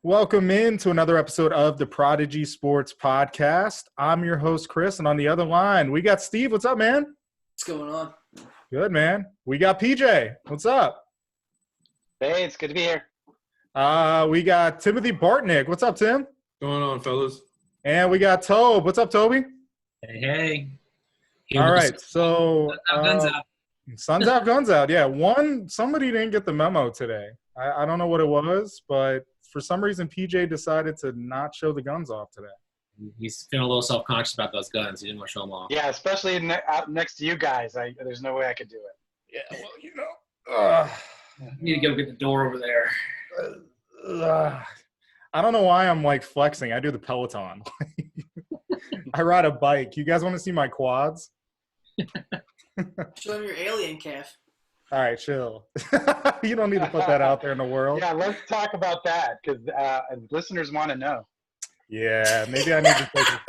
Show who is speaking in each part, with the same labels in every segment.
Speaker 1: Welcome in to another episode of the Prodigy Sports Podcast. I'm your host, Chris, and on the other line, we got Steve. What's up, man?
Speaker 2: What's going on?
Speaker 1: Good, man. We got PJ. What's up?
Speaker 3: Hey, it's good to be here.
Speaker 1: We got Timothy Bartnick. What's up, Tim?
Speaker 4: Going on, fellas?
Speaker 1: And we got Tobe. What's up, Toby?
Speaker 5: Hey.
Speaker 1: All right, so
Speaker 5: Guns out.
Speaker 1: Sun's out, guns out. Yeah, somebody didn't get the memo today. I don't know what it was, but for some reason, PJ decided to not show the guns off today.
Speaker 5: He's feeling a little self-conscious about those guns. He didn't want to show them off.
Speaker 3: Yeah, especially out next to you guys. There's no way I could do it.
Speaker 1: Yeah, well,
Speaker 5: You need to go get the door over there.
Speaker 1: I don't know why I'm like flexing. I do the Peloton. I ride a bike. You guys want to see my quads?
Speaker 2: Show him your alien calf.
Speaker 1: All right, chill. You don't need to put that out there in the world.
Speaker 3: Yeah, let's talk about that because listeners want to know.
Speaker 1: Yeah, maybe I need to take it.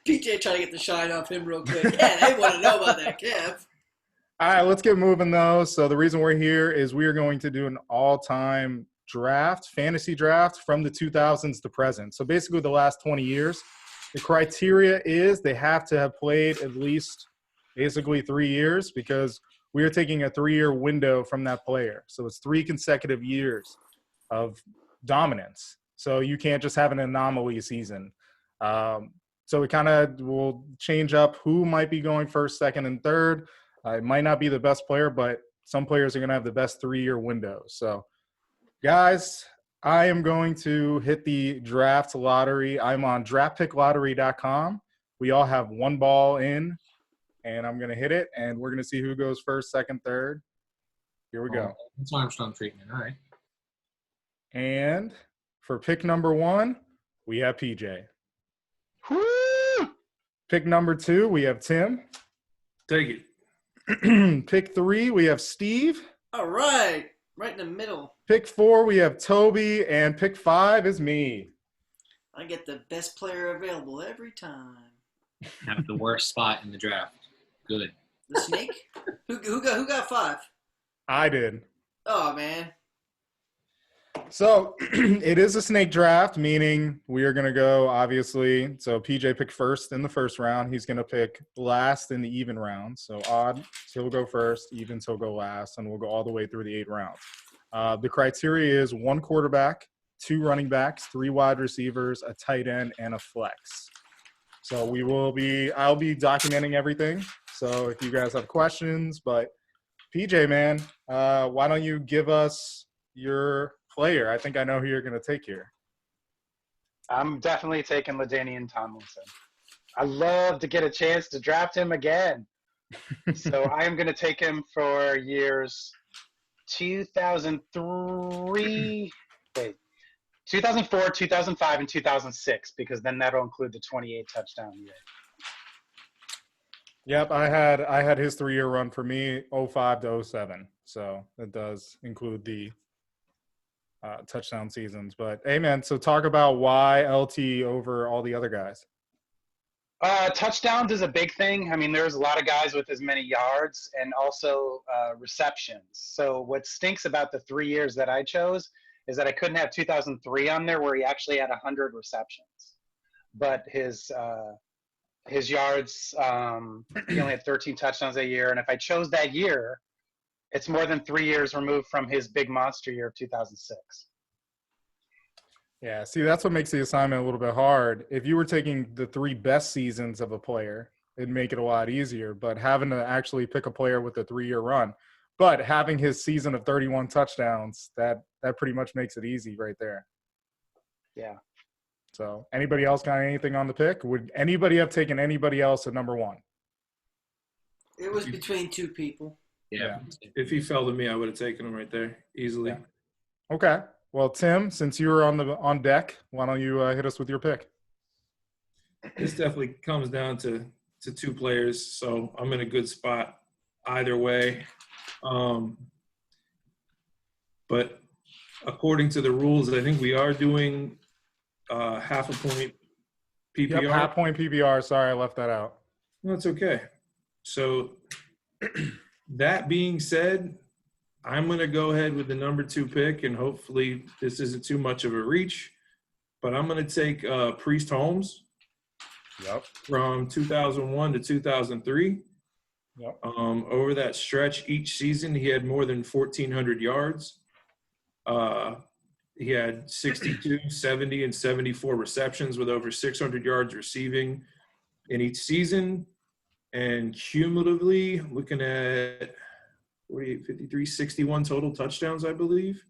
Speaker 2: PJ trying to get the shine off him real quick. Yeah, they want to know about that calf.
Speaker 1: All right, let's get moving, though. So the reason we're here is we are going to do an all-time draft, fantasy draft from the 2000s to present. So basically the last 20 years. The criteria is they have to have played at least basically 3 years because we are taking a 3-year window from that player. So it's 3 consecutive years of dominance. So you can't just have an anomaly season. So it kind of will change up who might be going first, second, and third. It might not be the best player, but some players are going to have the best 3-year window. So, guys, I am going to hit the draft lottery. I'm on draftpicklottery.com. We all have one ball in. And I'm going to hit it, and we're going to see who goes first, second, third. Here we go.
Speaker 5: It's Armstrong treatment. All right.
Speaker 1: And for pick number 1, we have PJ.
Speaker 3: Woo!
Speaker 1: Pick number 2, we have Tim.
Speaker 4: Take it.
Speaker 1: Pick 3, we have Steve.
Speaker 2: All right. Right in the middle.
Speaker 1: Pick 4, we have Toby. And pick 5 is me.
Speaker 2: I get the best player available every time.
Speaker 5: Have the worst spot in the draft. Good.
Speaker 2: The snake? who got 5?
Speaker 1: I did.
Speaker 2: Oh, man.
Speaker 1: So it is a snake draft, meaning we are going to go, obviously. So PJ picked first in the first round. He's going to pick last in the even round. So odd, he'll go first. Even, he'll go last. And we'll go all the way through the 8 rounds. The criteria is 1 quarterback, 2 running backs, 3 wide receivers, a tight end, and a flex. So I'll be documenting everything. So if you guys have questions, but PJ, man, why don't you give us your player? I think I know who you're going to take here.
Speaker 3: I'm definitely taking LaDainian Tomlinson. I love to get a chance to draft him again. So I am going to take him for years 2004, 2005, and 2006, because then that'll include the 28 touchdown year.
Speaker 1: Yep, I had his 3-year run for me, 05 to 07. So it does include the touchdown seasons. But, hey, man, so talk about why LT over all the other guys.
Speaker 3: Touchdowns is a big thing. I mean, there's a lot of guys with as many yards and also receptions. So what stinks about the 3 years that I chose is that I couldn't have 2003 on there where he actually had 100 receptions. But his yards, he only had 13 touchdowns a year. And if I chose that year, it's more than 3 years removed from his big monster year of 2006.
Speaker 1: Yeah, see, that's what makes the assignment a little bit hard. If you were taking the 3 best seasons of a player, it'd make it a lot easier. But having to actually pick a player with a 3-year run, but having his season of 31 touchdowns, that pretty much makes it easy right there.
Speaker 3: Yeah.
Speaker 1: So anybody else got anything on the pick? Would anybody have taken anybody else at number 1?
Speaker 2: It was between 2 people.
Speaker 5: Yeah.
Speaker 4: If he fell to me, I would have taken him right there easily.
Speaker 1: Yeah. Okay. Well, Tim, since you were on deck, why don't you hit us with your pick?
Speaker 4: This definitely comes down to 2 players, so I'm in a good spot either way. But according to the rules, I think we are doing half a point PPR.
Speaker 1: Yep, half point PPR. Sorry, I left that out.
Speaker 4: No, it's okay. So that being said, I'm going to go ahead with the number 2 pick, and hopefully this isn't too much of a reach. but I'm going to take Priest Holmes.
Speaker 1: Yep.
Speaker 4: From 2001 to 2003.
Speaker 1: Yep.
Speaker 4: Over that stretch, each season he had more than 1,400 yards. He had 62, 70, and 74 receptions with over 600 yards receiving in each season. And cumulatively, looking at 48, 53, 61 total touchdowns, I believe.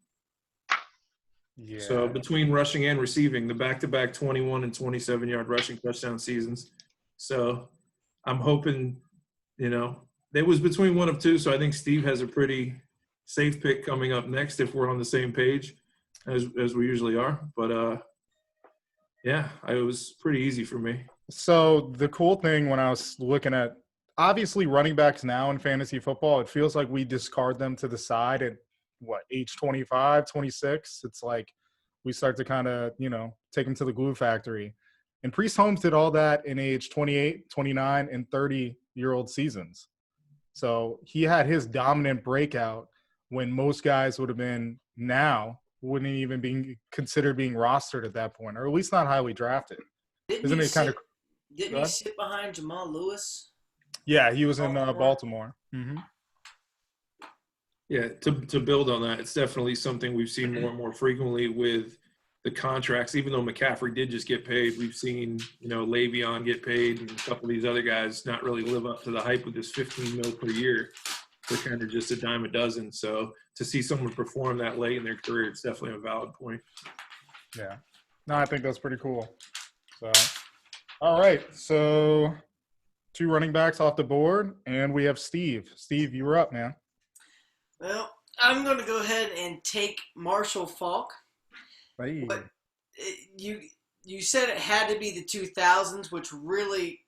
Speaker 1: Yeah.
Speaker 4: So between rushing and receiving, the back-to-back 21 and 27-yard rushing touchdown seasons. So I'm hoping, it was between one of two, so I think Steve has a pretty safe pick coming up next if we're on the same page as we usually are. But, yeah, it was pretty easy for me.
Speaker 1: So the cool thing when I was looking at, obviously running backs now in fantasy football, it feels like we discard them to the side at age 25, 26. It's like we start to kind of, take them to the glue factory. And Priest Holmes did all that in age 28, 29, and 30-year-old seasons. So he had his dominant breakout when most guys would have been now wouldn't even be considered being rostered at that point, or at least not highly drafted.
Speaker 2: Didn't he sit behind Jamal Lewis?
Speaker 1: Yeah, he was in Baltimore. Mm-hmm.
Speaker 4: Yeah, to build on that, it's definitely something we've seen more and more frequently with the contracts. Even though McCaffrey did just get paid, we've seen, Le'Veon get paid and a couple of these other guys not really live up to the hype with this $15 million per year. They're kind of just a dime a dozen. So to see someone perform that late in their career, it's definitely a valid point.
Speaker 1: Yeah. No, I think that's pretty cool. So, all right. So 2 running backs off the board, and we have Steve. Steve, you were up, man.
Speaker 2: Well, I'm going to go ahead and take Marshall Faulk.
Speaker 1: Hey.
Speaker 2: But you said it had to be the 2000s, which really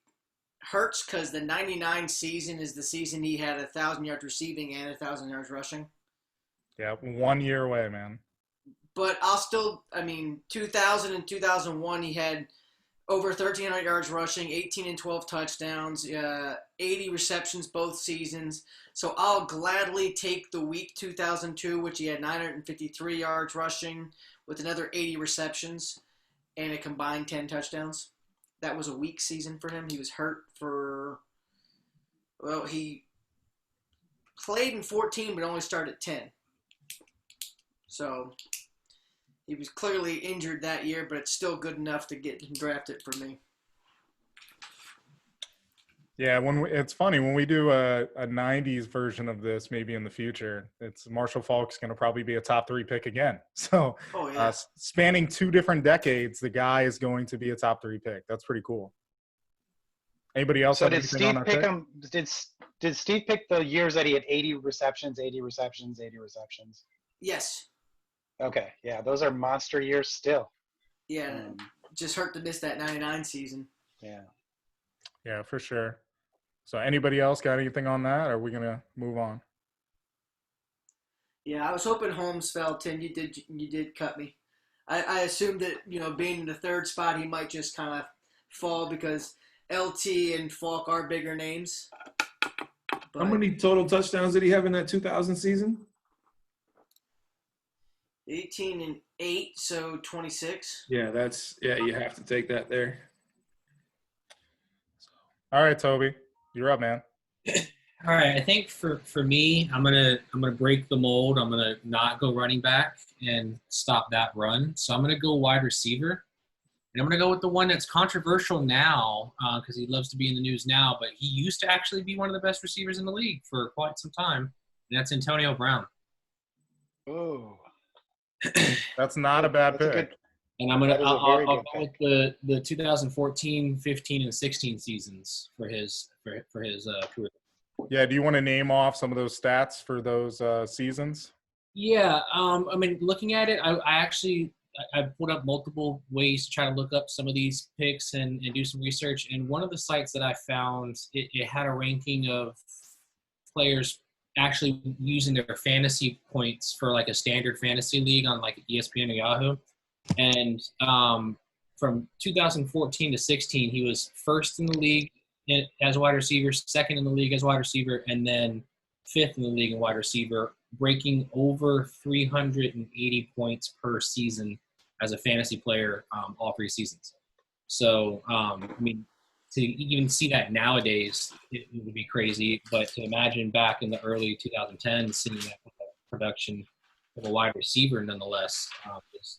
Speaker 2: hurts because the 99 season is the season he had 1,000 yards receiving and 1,000 yards rushing.
Speaker 1: Yeah, 1 year away, man.
Speaker 2: But 2000 and 2001, he had over 1,300 yards rushing, 18 and 12 touchdowns, 80 receptions both seasons. So I'll gladly take the week 2002, which he had 953 yards rushing with another 80 receptions and a combined 10 touchdowns. That was a weak season for him. He was hurt he played in 14 but only started 10. So he was clearly injured that year, but it's still good enough to get him drafted for me.
Speaker 1: Yeah, it's funny when we do a 90s version of this, maybe in the future, it's Marshall Faulk's going to probably be a top 3 pick again. So spanning 2 different decades, the guy is going to be a top 3 pick. That's pretty cool. Anybody else?
Speaker 3: So did Steve pick him? Did Steve pick the years that he had 80 receptions, 80 receptions, 80 receptions?
Speaker 2: Yes.
Speaker 3: Okay, yeah, those are monster years still.
Speaker 2: Yeah, just hurt to miss that 99 season.
Speaker 1: Yeah, for sure. So anybody else got anything on that, or are we going to move on?
Speaker 2: Yeah, I was hoping Holmes fell, Tim. You did cut me. I assumed that, being in the 3rd spot, he might just kind of fall because LT and Falk are bigger names. But
Speaker 4: how many total touchdowns did he have in that 2000 season?
Speaker 2: 18 and 8, so 26.
Speaker 4: Yeah, you have to take that there.
Speaker 1: All right, Toby, you're up, man.
Speaker 5: All right, I think for me, I'm gonna break the mold. I'm gonna not go running back and stop that run. So I'm gonna go wide receiver, and I'm gonna go with the one that's controversial now because he loves to be in the news now, but he used to actually be one of the best receivers in the league for quite some time, and that's Antonio Brown.
Speaker 3: Oh.
Speaker 1: That's not a bad pick.
Speaker 5: And I'll go with the 2014, 15, and 16 seasons for his career.
Speaker 1: Yeah, do you want to name off some of those stats for those seasons?
Speaker 5: Yeah, looking at it, I put up multiple ways to try to look up some of these picks and do some research. And one of the sites that I found, it had a ranking of players actually using their fantasy points for like a standard fantasy league on like ESPN or Yahoo. And from 2014 to 16, he was 1st in the league as a wide receiver, 2nd in the league as a wide receiver, and then 5th in the league in wide receiver, breaking over 380 points per season as a fantasy player all 3 seasons. So, I mean, to even see that nowadays, it would be crazy. But to imagine back in the early 2010s, seeing that production of a wide receiver nonetheless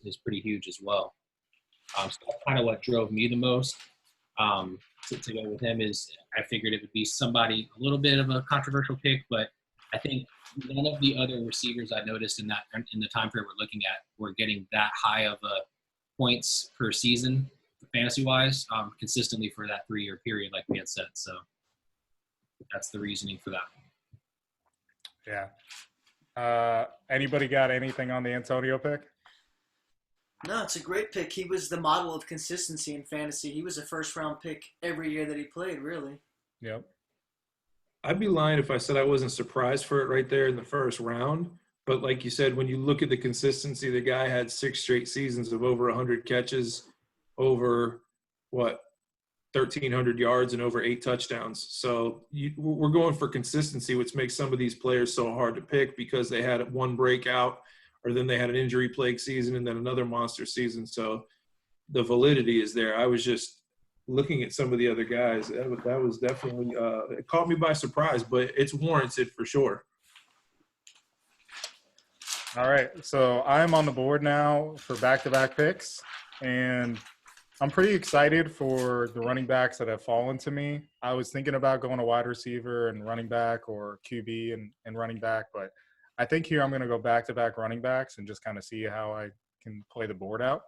Speaker 5: is pretty huge as well. So that's kind of what drove me the most to go with him. Is I figured it would be somebody a little bit of a controversial pick, but I think none of the other receivers I noticed in the time period we're looking at were getting that high of a points per season fantasy-wise consistently for that 3-year period like we had said. So that's the reasoning for that.
Speaker 1: Yeah. Anybody got anything on the Antonio pick?
Speaker 2: No, it's a great pick. He was the model of consistency in fantasy. He was a first-round pick every year that he played, really.
Speaker 1: Yep.
Speaker 4: I'd be lying if I said I wasn't surprised for it right there in the first round. But like you said, when you look at the consistency, the guy had 6 straight seasons of over 100 catches, over 1,300 yards and over 8 touchdowns. So we're going for consistency, which makes some of these players so hard to pick because they had one breakout or then they had an injury-plagued season and then another monster season. So the validity is there. I was just looking at some of the other guys. That was definitely it caught me by surprise, but it's warranted for sure.
Speaker 1: All right, so I'm on the board now for back-to-back picks, and I'm pretty excited for the running backs that have fallen to me. I was thinking about going a wide receiver and running back or QB and running back, but I think here I'm going to go back-to-back running backs and just kind of see how I can play the board out.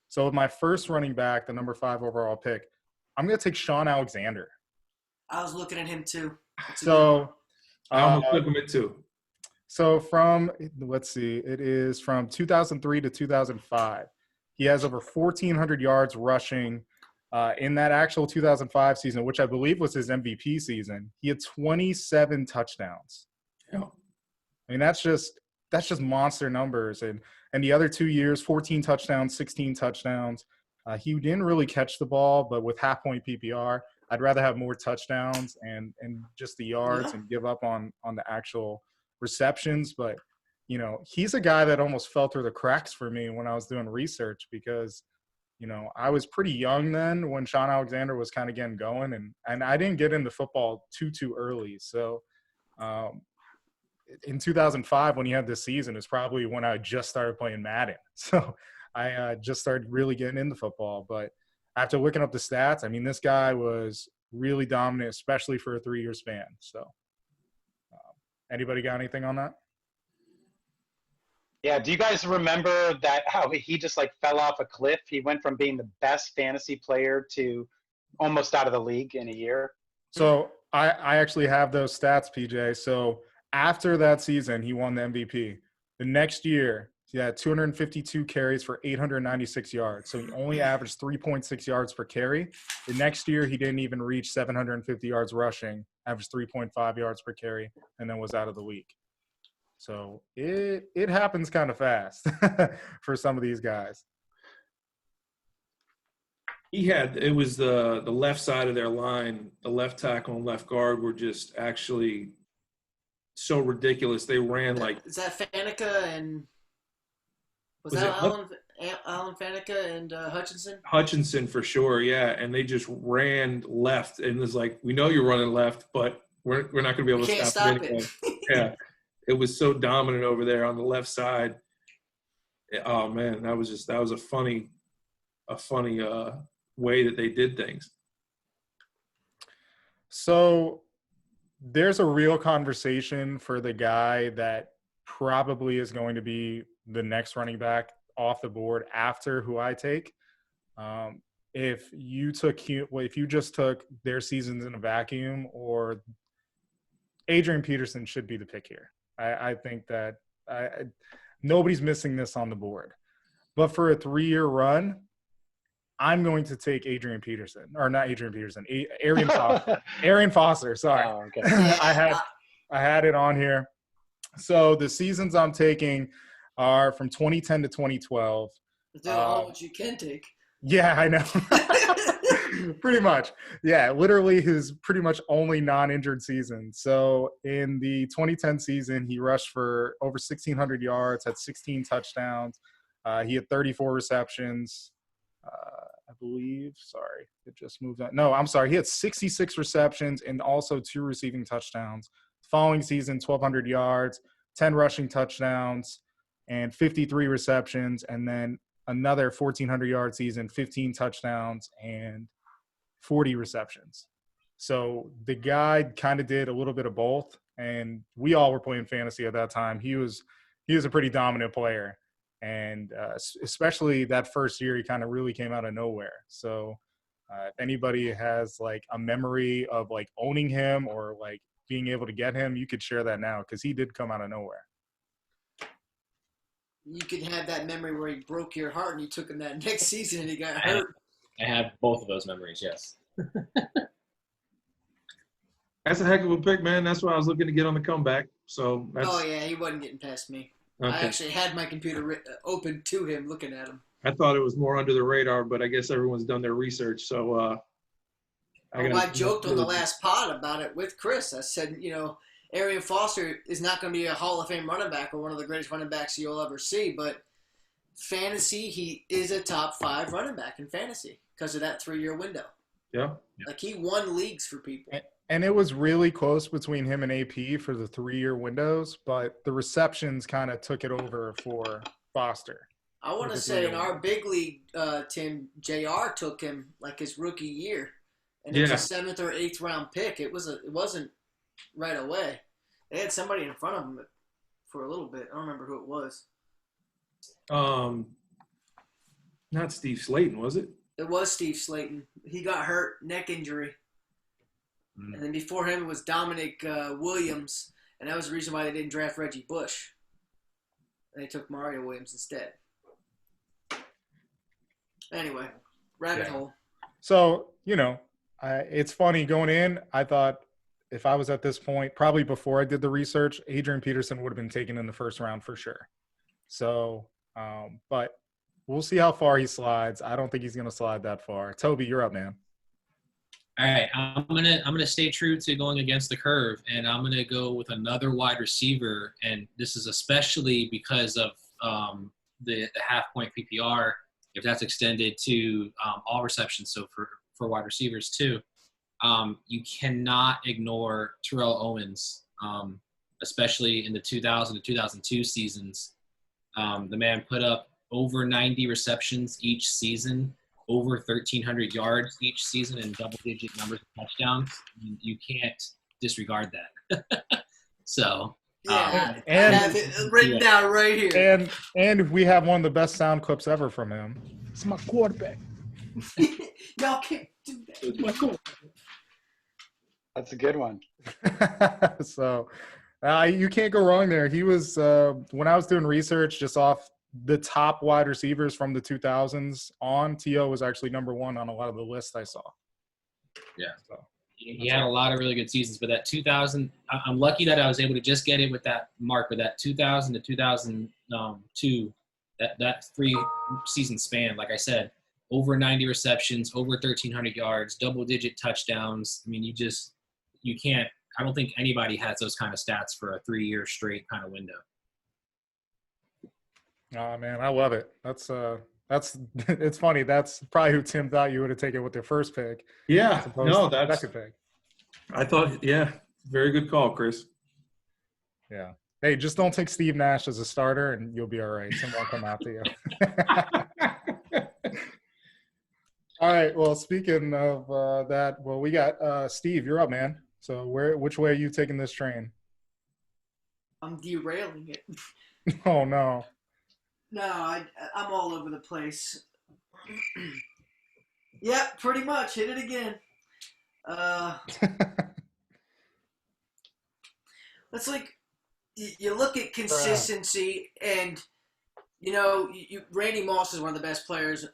Speaker 1: So with my first running back, the number 5 overall pick, I'm going to take Sean Alexander.
Speaker 2: I was looking at him too.
Speaker 1: So
Speaker 4: I almost took him at 2.
Speaker 1: So from, let's see, it is from 2003 to 2005. He has over 1,400 yards rushing in that actual 2005 season, which I believe was his MVP season. He had 27 touchdowns.
Speaker 4: Yeah.
Speaker 1: I mean, that's just monster numbers. And the other 2 years, 14 touchdowns, 16 touchdowns. He didn't really catch the ball, but with half-point PPR, I'd rather have more touchdowns and just the yards and give up on the actual receptions. But, you know, he's a guy that almost fell through the cracks for me when I was doing research because, you know, I was pretty young then when Sean Alexander was kind of getting going, and I didn't get into football too early. So in 2005, when he had this season, is probably when I just started playing Madden. So I just started really getting into football. But after looking up the stats, I mean, this guy was really dominant, especially for a 3-year span. So anybody got anything on that?
Speaker 3: Yeah. Do you guys remember that how he just like fell off a cliff? He went from being the best fantasy player to almost out of the league in a year.
Speaker 1: So I actually have those stats, PJ. So after that season, he won the MVP. The next year, he had 252 carries for 896 yards. So he only averaged 3.6 yards per carry. The next year, he didn't even reach 750 yards rushing, averaged 3.5 yards per carry, and then was out of the league. So it happens kind of fast for some of these guys.
Speaker 4: It was the left side of their line, the left tackle and left guard were just actually so ridiculous. They ran like –
Speaker 2: Is that Faneca and – was that Alan Faneca and Hutchinson?
Speaker 4: Hutchinson for sure, yeah. And they just ran left and it was like, we know you're running left, but we're not going to be able to stop it anyway. Yeah. It was so dominant over there on the left side. Oh man, that was a funny way that they did things.
Speaker 1: So there's a real conversation for the guy that probably is going to be the next running back off the board after who I take. If you just took their seasons in a vacuum, or Adrian Peterson should be the pick here. I think that nobody's missing this on the board. But for a 3-year run, I'm going to take Arian Foster. Arian Foster, sorry.
Speaker 3: Oh, okay.
Speaker 1: I had it on here. So the seasons I'm taking are from 2010 to 2012.
Speaker 2: Is that all what you can take?
Speaker 1: Yeah, I know. Pretty much. Yeah, literally his pretty much only non-injured season. So in the 2010 season, he rushed for over 1,600 yards, had 16 touchdowns, He had 34 receptions. I believe. Sorry, it just moved on. No, I'm sorry. He had 66 receptions and also 2 receiving touchdowns. Following season, 1,200 yards, 10 rushing touchdowns, and 53 receptions. And then another 1,400-yard season, 15 touchdowns, and 40 receptions. So the guy kind of did a little bit of both. And we all were playing fantasy at that time. He was a pretty dominant player. And especially that first year, he kind of really came out of nowhere. So if anybody has like a memory of like owning him or like being able to get him, you could share that now because he did come out of nowhere.
Speaker 2: You could have that memory where he broke your heart and you took him that next season and he got hurt.
Speaker 5: I have both of those memories, yes.
Speaker 4: That's a heck of a pick, man. That's why I was looking to get on the comeback. So
Speaker 2: Oh, yeah, he wasn't getting past me.
Speaker 4: Okay.
Speaker 2: I actually had my computer open to him looking at him.
Speaker 4: I thought it was more under the radar, but I guess everyone's done their research. So
Speaker 2: I joked on the last pod about it with Chris. I said, Arian Foster is not going to be a Hall of Fame running back or one of the greatest running backs you'll ever see, but fantasy, he is a top 5 running back in fantasy because of that 3-year window.
Speaker 4: Yeah.
Speaker 2: Like he won leagues for people.
Speaker 1: And it was really close between him and AP for the 3-year windows, but the receptions kind of took it over for Foster.
Speaker 2: I want to say in our big league, Tim, JR took him like his rookie year. And it was a 7th or 8th round pick. It wasn't right away. They had somebody in front of him for a little bit. I don't remember who it was.
Speaker 4: Not Steve Slayton, was it?
Speaker 2: It was Steve Slayton. He got hurt, neck injury. And then before him it was Dominic Williams, and that was the reason why they didn't draft Reggie Bush. They took Mario Williams instead. Anyway, rabbit hole.
Speaker 1: So, it's funny going in. I thought if I was at this point, probably before I did the research, Adrian Peterson would have been taken in the first round for sure. So, but we'll see how far he slides. I don't think he's going to slide that far. Toby, you're up, man.
Speaker 5: All right, I'm gonna stay true to going against the curve, and I'm gonna go with another wide receiver, and this is especially because of the half-point PPR, if that's extended to all receptions, so for wide receivers too. You cannot ignore Terrell Owens, especially in the 2000 to 2002 seasons. The man put up over 90 receptions each season, over 1,300 yards each season, and double-digit numbers of touchdowns. You can't disregard that. So,
Speaker 2: and I
Speaker 1: and
Speaker 2: have it written down right here.
Speaker 1: And we have one of the best sound clips ever from him. It's my quarterback.
Speaker 2: Y'all can't do that.
Speaker 5: it's my cool.
Speaker 3: That's a good one.
Speaker 1: So you can't go wrong there. He was when I was doing research just off the top wide receivers from the 2000s on, T.O. was actually number 1 on a lot of the lists I saw.
Speaker 5: Yeah.
Speaker 1: So,
Speaker 5: He had a lot of really good seasons, but that 2000, I'm lucky that I was able to just get it with that mark, but that 2000 to 2002, that 3-season span, like I said, over 90 receptions, over 1,300 yards, double-digit touchdowns. I mean, you can't – I don't think anybody has those kind of stats for a 3-year straight kind of window.
Speaker 1: oh, man, I love it. That's it's funny. That's probably who Tim thought you would have taken with their first pick.
Speaker 4: Yeah. No,
Speaker 1: that's second pick.
Speaker 4: I thought, very good call, Chris.
Speaker 1: Yeah. Hey, just don't take Steve Nash as a starter, and you'll be all right. Someone will come after you. All right. Well, speaking of that, well, we got Steve. You're up, man. So which way are you taking this train?
Speaker 2: I'm derailing it.
Speaker 1: Oh, no.
Speaker 2: No, I'm all over the place. Yeah, pretty much. Hit it again. It's like you look at consistency, and Randy Moss is one of the best players,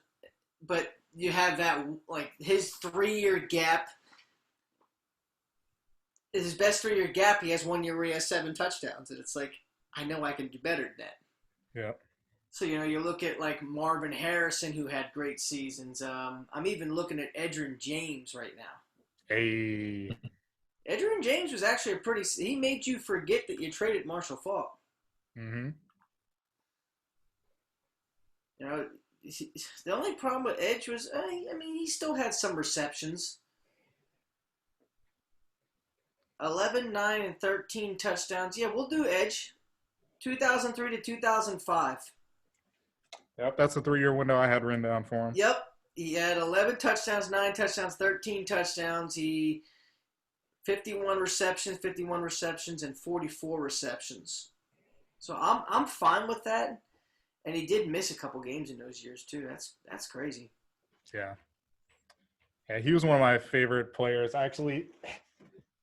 Speaker 2: but you have that like his 3-year gap. His best 3-year gap. He has 1 year where he has 7 touchdowns, and it's like I know I can do better than that.
Speaker 1: Yeah.
Speaker 2: So, you look at, like, Marvin Harrison, who had great seasons. I'm even looking at Edgerrin James right now.
Speaker 1: Hey.
Speaker 2: Edgerrin James was actually he made you forget that you traded Marshall Faulk.
Speaker 1: Mm-hmm.
Speaker 2: You know, the only problem with Edge was, he still had some receptions. 11, 9, and 13 touchdowns. Yeah, we'll do Edge. 2003 to 2005.
Speaker 1: Yep, that's the 3-year window I had written down for him.
Speaker 2: Yep. He had 11 touchdowns, 9 touchdowns, 13 touchdowns. 51 receptions, and 44 receptions. So I'm fine with that. And he did miss a couple games in those years too. That's crazy.
Speaker 1: Yeah. Yeah, he was one of my favorite players. Actually,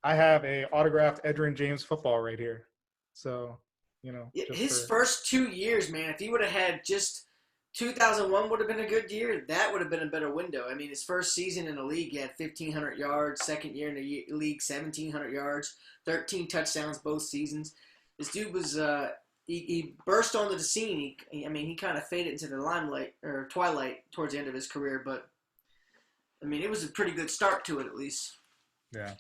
Speaker 1: I have a autographed Edgerrin James football right here. So,
Speaker 2: his first 2 years, man, if he would have had just 2001 would have been a good year. That would have been a better window. I mean, his first season in the league, he had 1,500 yards. Second year in the league, 1,700 yards, 13 touchdowns both seasons. This dude was he burst onto the scene. He kind of faded into the limelight or twilight towards the end of his career, but it was a pretty good start to it at least.
Speaker 1: Yeah.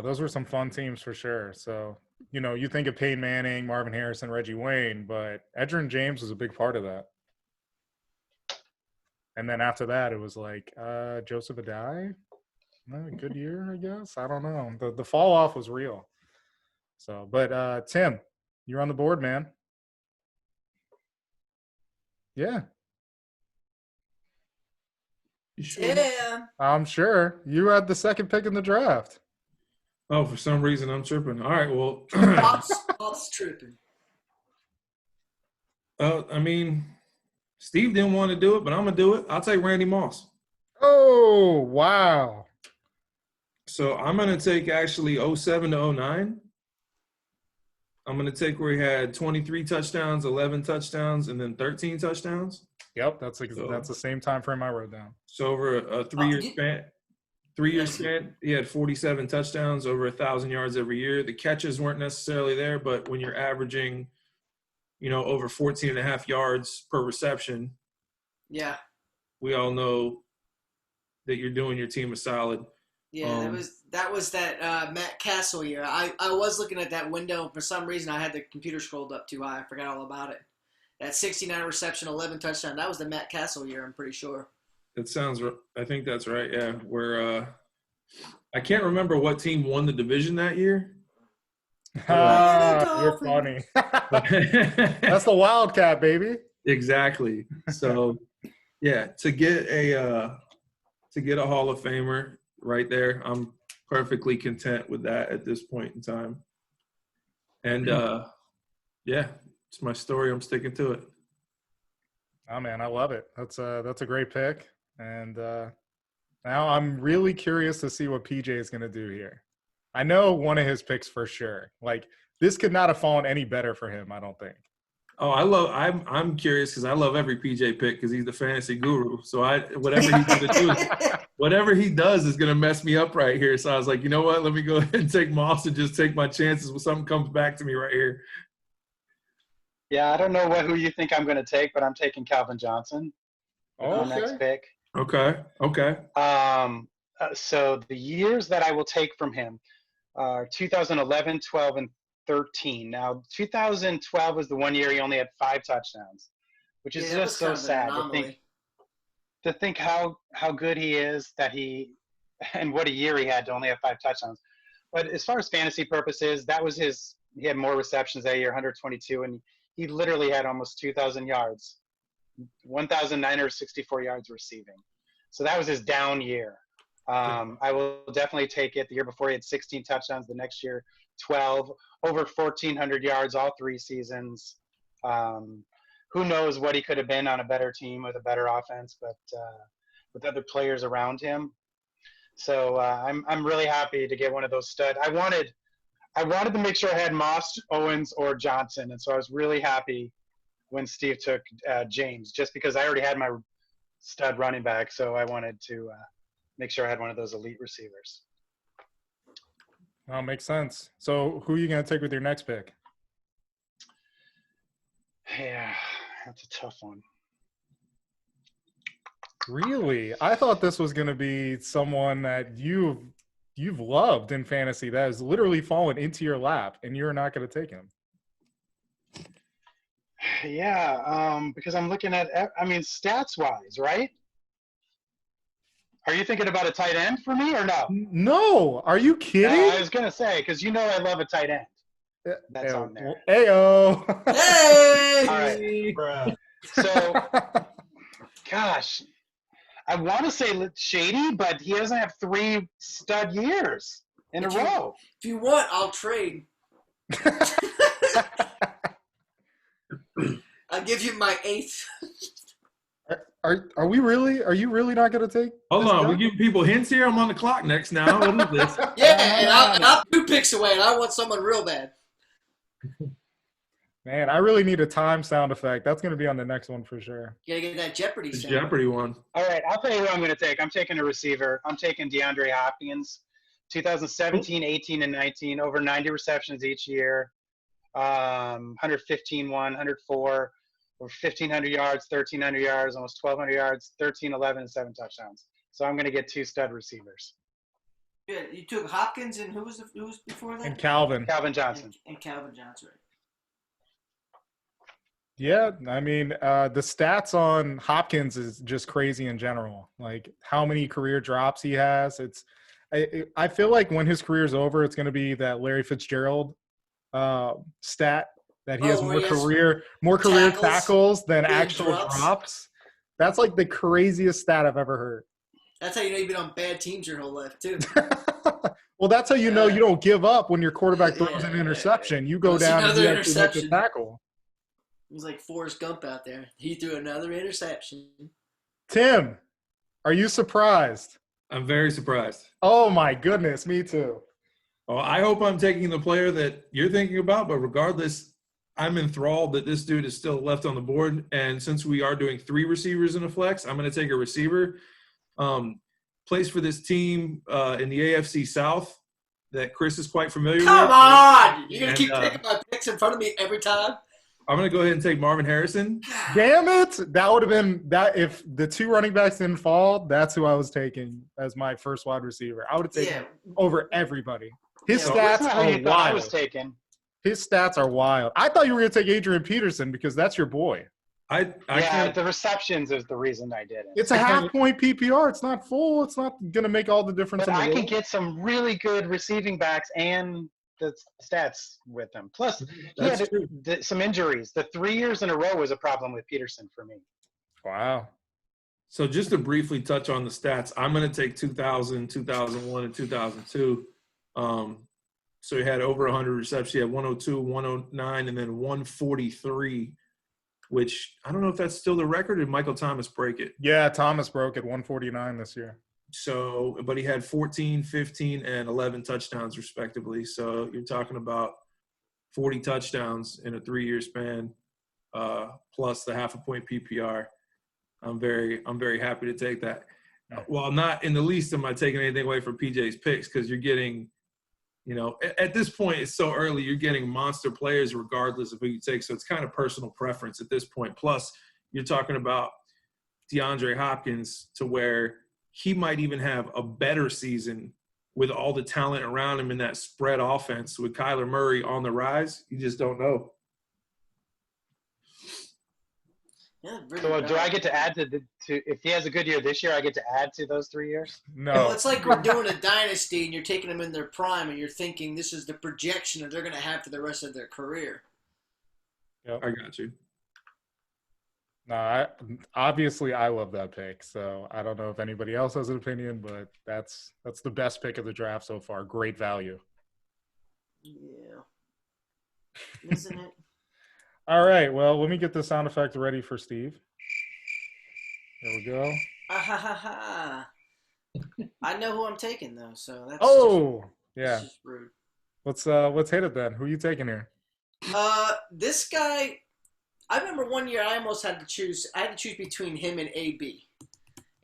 Speaker 1: Those were some fun teams for sure. So, you think of Peyton Manning, Marvin Harrison, Reggie Wayne, but Edgerrin James was a big part of that. And then after that, it was like Joseph Adai. Good year, I guess. I don't know. The fall off was real. So, but Tim, you're on the board, man. Yeah.
Speaker 4: You sure?
Speaker 2: Yeah.
Speaker 1: I'm sure. You had the second pick in the draft.
Speaker 4: Oh, for some reason I'm tripping. All right, well.
Speaker 2: Pop's tripping.
Speaker 4: Steve didn't want to do it, but I'm going to do it. I'll take Randy Moss.
Speaker 1: Oh, wow.
Speaker 4: So I'm going to take actually 07 to 09. I'm going to take where he had 23 touchdowns, 11 touchdowns, and then 13 touchdowns.
Speaker 1: Yep, that's the same time frame I wrote down.
Speaker 4: So over a 3-year span, he had 47 touchdowns, over 1,000 yards every year. The catches weren't necessarily there, but when you're averaging, over 14 and a half yards per reception,
Speaker 2: yeah,
Speaker 4: we all know that you're doing your team a solid.
Speaker 2: Yeah, that was that Matt Castle year. I was looking at that window. For some reason, I had the computer scrolled up too high. I forgot all about it. That 69 reception, 11 touchdown. That was the Matt Castle year, I'm pretty sure.
Speaker 4: I think that's right, yeah. Where I can't remember what team won the division that year.
Speaker 1: You're funny. That's the Wildcat, baby.
Speaker 4: Exactly. So, yeah, to get a Hall of Famer right there, I'm perfectly content with that at this point in time. And yeah, it's my story. I'm sticking to it.
Speaker 1: Oh man, I love it. That's a great pick. And now I'm really curious to see what PJ is going to do here. I know one of his picks for sure. Like, this could not have fallen any better for him, I don't think.
Speaker 4: Oh, I'm curious because I love every PJ pick because he's the fantasy guru. So whatever he does is gonna mess me up right here. So I was like, you know what? Let me go ahead and take Moss and just take my chances when something comes back to me right here.
Speaker 3: Yeah, I don't know who you think I'm gonna take, but I'm taking Calvin Johnson.
Speaker 1: Oh,
Speaker 3: my next pick.
Speaker 4: Okay.
Speaker 3: So the years that I will take from him are 2011, 12, and 13. Now, 2012 was the one year he only had 5 touchdowns, which is just so sad to think how good he is and what a year he had to only have 5 touchdowns. But as far as fantasy purposes, he had more receptions that year, 122, and he literally had almost 2,000 yards, 1,964 yards receiving. So that was his down year. I will definitely take it. The year before he had 16 touchdowns. The next year, 12, over 1,400 yards all 3 seasons. Who knows what he could have been on a better team with a better offense, but with other players around him. So I'm really happy to get one of those studs. I wanted to make sure I had Moss, Owens, or Johnson, and so I was really happy when Steve took James, just because I already had my stud running back, so I wanted to make sure I had one of those elite receivers.
Speaker 1: Oh, makes sense. So who are you going to take with your next pick?
Speaker 3: Yeah, that's a tough one.
Speaker 1: Really? I thought this was going to be someone that you've loved in fantasy that has literally fallen into your lap, and you're not going to take him.
Speaker 3: Yeah, because I'm looking at, stats-wise, right? Are you thinking about a tight end for me or no?
Speaker 1: No, are you kidding?
Speaker 3: I was going to say, because I love a tight end. That's on there.
Speaker 1: Ayo.
Speaker 2: Hey!
Speaker 3: All right. So, gosh, I want to say Shady, but he doesn't have 3 stud years in a row.
Speaker 2: If you want, I'll trade. I'll give you my 8th.
Speaker 1: Are we really? Are you really not going to take?
Speaker 4: Hold on, we're giving people hints here. I'm on the clock next now. What is this?
Speaker 2: Yeah, and I'm 2 picks away, and I want someone real bad.
Speaker 1: Man, I really need a time sound effect. That's going to be on the next one for sure.
Speaker 2: You gotta get that Jeopardy
Speaker 4: The
Speaker 2: sound.
Speaker 4: Jeopardy one.
Speaker 3: All right, I'll tell you who I'm going to take. I'm taking a receiver. I'm taking DeAndre Hopkins. 2017, 18, and 19, over 90 receptions each year. 115, 104, over 1,500 yards, 1,300 yards, almost 1,200 yards, 13, 11, and 7 touchdowns. So I'm going to get 2 stud receivers.
Speaker 2: Yeah, you took Hopkins, and who was before that?
Speaker 1: And Calvin
Speaker 3: Johnson.
Speaker 2: And Calvin Johnson. Right.
Speaker 1: Yeah, I mean, the stats on Hopkins is just crazy in general. Like how many career drops he has. I feel like when his career's over, it's going to be that Larry Fitzgerald stat that he has more career tackles than actual drops. That's like the craziest stat I've ever heard.
Speaker 2: That's how you know you've been on bad teams your whole life too.
Speaker 1: Well, that's how you know you don't give up when your quarterback throws an interception. You go down and you actually make the tackle.
Speaker 2: He's like Forrest Gump out there. He threw another interception.
Speaker 1: Tim, are you surprised?
Speaker 4: I'm very surprised.
Speaker 1: Oh, my goodness. Me too.
Speaker 4: Well, I hope I'm taking the player that you're thinking about, but regardless, I'm enthralled that this dude is still left on the board. And since we are doing 3 receivers in a flex, I'm going to take a receiver. Plays for this team in the AFC South that Chris is quite familiar with.
Speaker 2: Come on! You're going to keep picking my picks in front of me every time?
Speaker 4: I'm going to go ahead and take Marvin Harrison.
Speaker 1: Damn it. That would have been that if the 2 running backs didn't fall, that's who I was taking as my first wide receiver. I would have taken over everybody. His stats are wild.
Speaker 3: I was taking.
Speaker 1: His stats are wild. I thought you were going to take Adrian Peterson because that's your boy.
Speaker 3: The receptions is the reason I didn't.
Speaker 1: It's a half-point PPR. It's not full. It's not going to make all the difference.
Speaker 3: But I can get some really good receiving backs and the stats with him. Plus, he had some injuries. The 3 years in a row was a problem with Peterson for me.
Speaker 1: Wow.
Speaker 4: So just to briefly touch on the stats, I'm going to take 2000, 2001, and 2002. So he had over 100 receptions. He had 102, 109, and then 143, which I don't know if that's still the record. Did Michael Thomas break it?
Speaker 1: Yeah, Thomas broke it, 149 this year.
Speaker 4: So, but he had 14, 15, and 11 touchdowns respectively. So you're talking about 40 touchdowns in a 3-year span, plus the half-a-point PPR. I'm very happy to take that. Well, not in the least am I taking anything away from PJ's picks because you're getting, at this point it's so early. You're getting monster players regardless of who you take. So it's kind of personal preference at this point. Plus, you're talking about DeAndre Hopkins to where he might even have a better season with all the talent around him in that spread offense with Kyler Murray on the rise. You just don't know.
Speaker 2: Yeah, really
Speaker 3: so do I get to add to if he has a good year this year, I get to add to those 3 years?
Speaker 1: No.
Speaker 2: Well, it's like we're doing a dynasty and you're taking them in their prime and you're thinking this is the projection that they're going to have for the rest of their career.
Speaker 1: Yep.
Speaker 4: I got you.
Speaker 1: No, obviously I love that pick, so I don't know if anybody else has an opinion, but that's the best pick of the draft so far. Great value.
Speaker 2: Yeah. Isn't it?
Speaker 1: All right, well, let me get the sound effect ready for Steve. There we go.
Speaker 2: I know who I'm taking though, so that's
Speaker 1: that's
Speaker 2: just rude.
Speaker 1: Let's hit it then. Who are you taking here?
Speaker 2: This guy, I remember one year I almost had to choose. I had to choose between him and AB,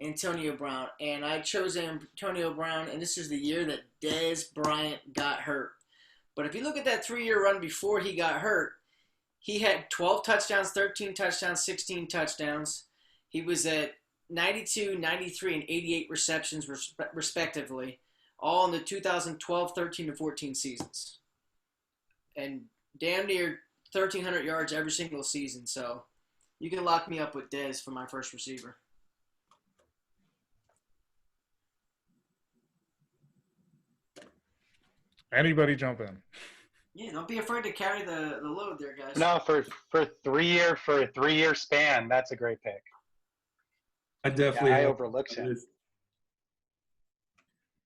Speaker 2: Antonio Brown, and I chose Antonio Brown. And this is the year that Dez Bryant got hurt. But if you look at that 3-year run before he got hurt, he had 12 touchdowns, 13 touchdowns, 16 touchdowns. He was at 92, 93, and 88 receptions respectively, all in the 2012, 13, and 14 seasons. And damn near 1,300 yards every single season. So you can lock me up with Dez for my first receiver.
Speaker 1: Anybody jump in?
Speaker 2: Yeah, don't be afraid to carry the load there, guys.
Speaker 3: No, for a 3-year span, that's a great pick.
Speaker 4: I definitely
Speaker 3: I overlooked him.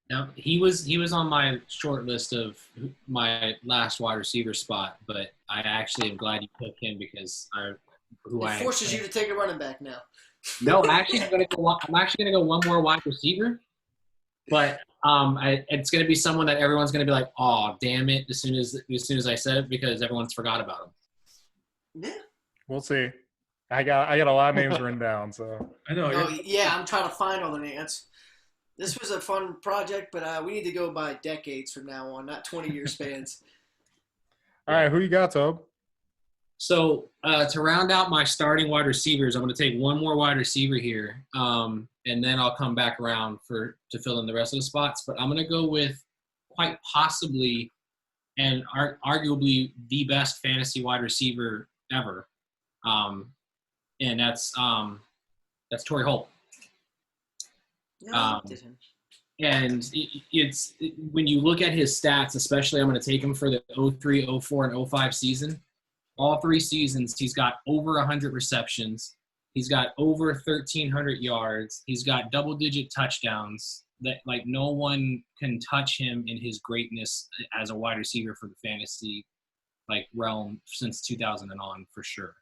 Speaker 5: Now, he was on my short list of my last wide receiver spot, but I actually am glad you took him because
Speaker 2: It forces you to take a running back now.
Speaker 5: No, I'm actually gonna go one more wide receiver, but it's gonna be someone that everyone's gonna be like, oh damn it, as soon as I said it, because everyone's forgot about him.
Speaker 2: Yeah.
Speaker 1: We'll see. I got a lot of names written down, so
Speaker 4: I know.
Speaker 2: Oh yeah, I'm trying to find all the names. This was a fun project, but we need to go by decades from now on, not 20-year spans.
Speaker 1: All right, who you got, Tobe?
Speaker 5: So to round out my starting wide receivers, I'm going to take one more wide receiver here, and then I'll come back around to fill in the rest of the spots. But I'm going to go with quite possibly and arguably the best fantasy wide receiver ever, and that's Torrey Holt.
Speaker 2: No, did him.
Speaker 5: And it's when you look at his stats, especially I'm going to take him for the 03, 04, and 05 season. All 3 seasons, he's got over 100 receptions. He's got over 1,300 yards. He's got double-digit touchdowns. That like no one can touch him in his greatness as a wide receiver for the fantasy realm since 2000 and on for sure.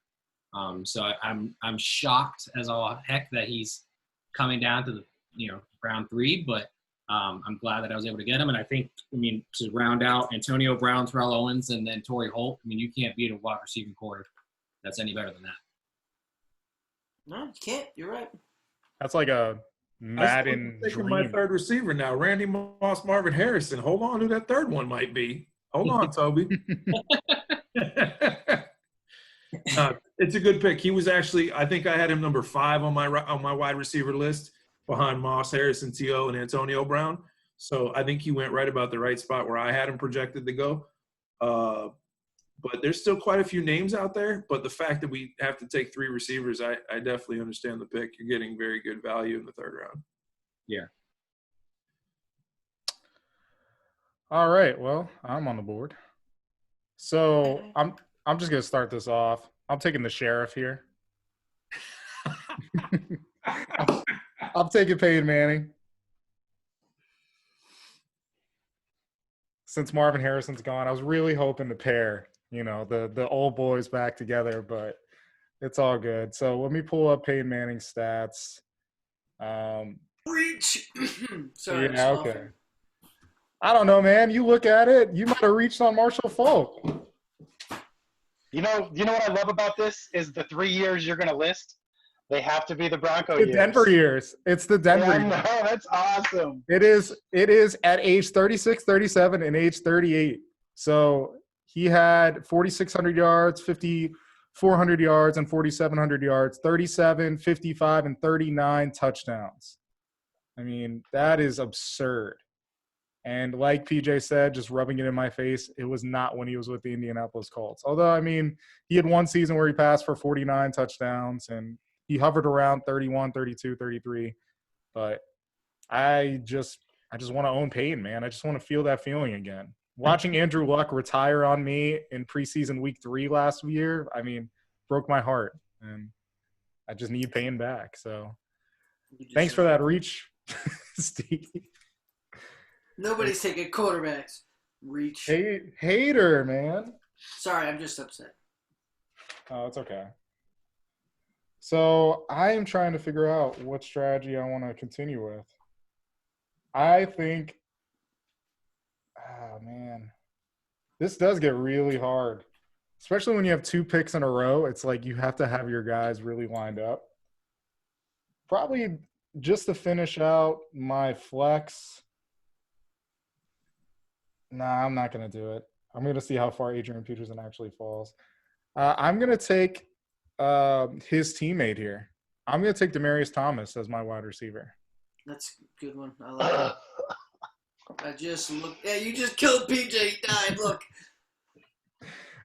Speaker 5: So I'm shocked as all heck that he's coming down to the round 3, but I'm glad that I was able to get him. And I think, to round out Antonio Brown, Terrell Owens, and then Torrey Holt, you can't beat a wide receiving core that's any better than that.
Speaker 2: No, you can't. You're right.
Speaker 1: That's like a Madden
Speaker 4: I'm taking
Speaker 1: dream.
Speaker 4: my third receiver now, Randy Moss, Marvin Harrison. Hold on, who that third one might be. Hold on, Toby. It's a good pick. He was actually, I think I had him number 5 on my wide receiver list, behind Moss, Harrison, T.O., and Antonio Brown. So I think he went right about the right spot where I had him projected to go. But there's still quite a few names out there. But the fact that we have to take 3 receivers, I definitely understand the pick. You're getting very good value in the 3rd round.
Speaker 5: Yeah.
Speaker 1: All right. Well, I'm on the board. So I'm just gonna start this off. I'm taking the sheriff here. I'm taking Peyton Manning. Since Marvin Harrison's gone, I was really hoping to pair, the old boys back together, but it's all good. So let me pull up Peyton Manning's stats.
Speaker 2: Reach. Sorry.
Speaker 1: Yeah, okay. I don't know, man. You look at it, you might have reached on Marshall Faulk.
Speaker 3: You know what I love about this is the 3 years you're going to list. They have to be the Bronco years.
Speaker 1: The Denver years. It's the Denver years.
Speaker 3: No, that's awesome.
Speaker 1: It is at age 36, 37, and age 38. So he had 4,600 yards, 5,400 yards, and 4,700 yards, 37, 55, and 39 touchdowns. That is absurd. And like PJ said, just rubbing it in my face, it was not when he was with the Indianapolis Colts. Although, he had one season where he passed for 49 touchdowns, and he hovered around 31, 32, 33. But I just want to own Peyton, man. I just want to feel that feeling again. Watching Andrew Luck retire on me in preseason week 3 last year, broke my heart. And I just need Peyton back. So thanks for that reach, Steve.
Speaker 2: Nobody's taking quarterbacks. Reach.
Speaker 1: Hater, man.
Speaker 2: Sorry, I'm just upset.
Speaker 1: Oh, it's okay. So I am trying to figure out what strategy I want to continue with. I think, this does get really hard, especially when you have 2 picks in a row. It's like you have to have your guys really lined up. Probably just to finish out my flex. Nah, I'm not going to do it. I'm going to see how far Adrian Peterson actually falls. I'm going to take his teammate here. I'm going to take Demaryius Thomas as my wide receiver.
Speaker 2: That's a good one. I like it. I just looked. Yeah, you just killed PJ. He died. Look.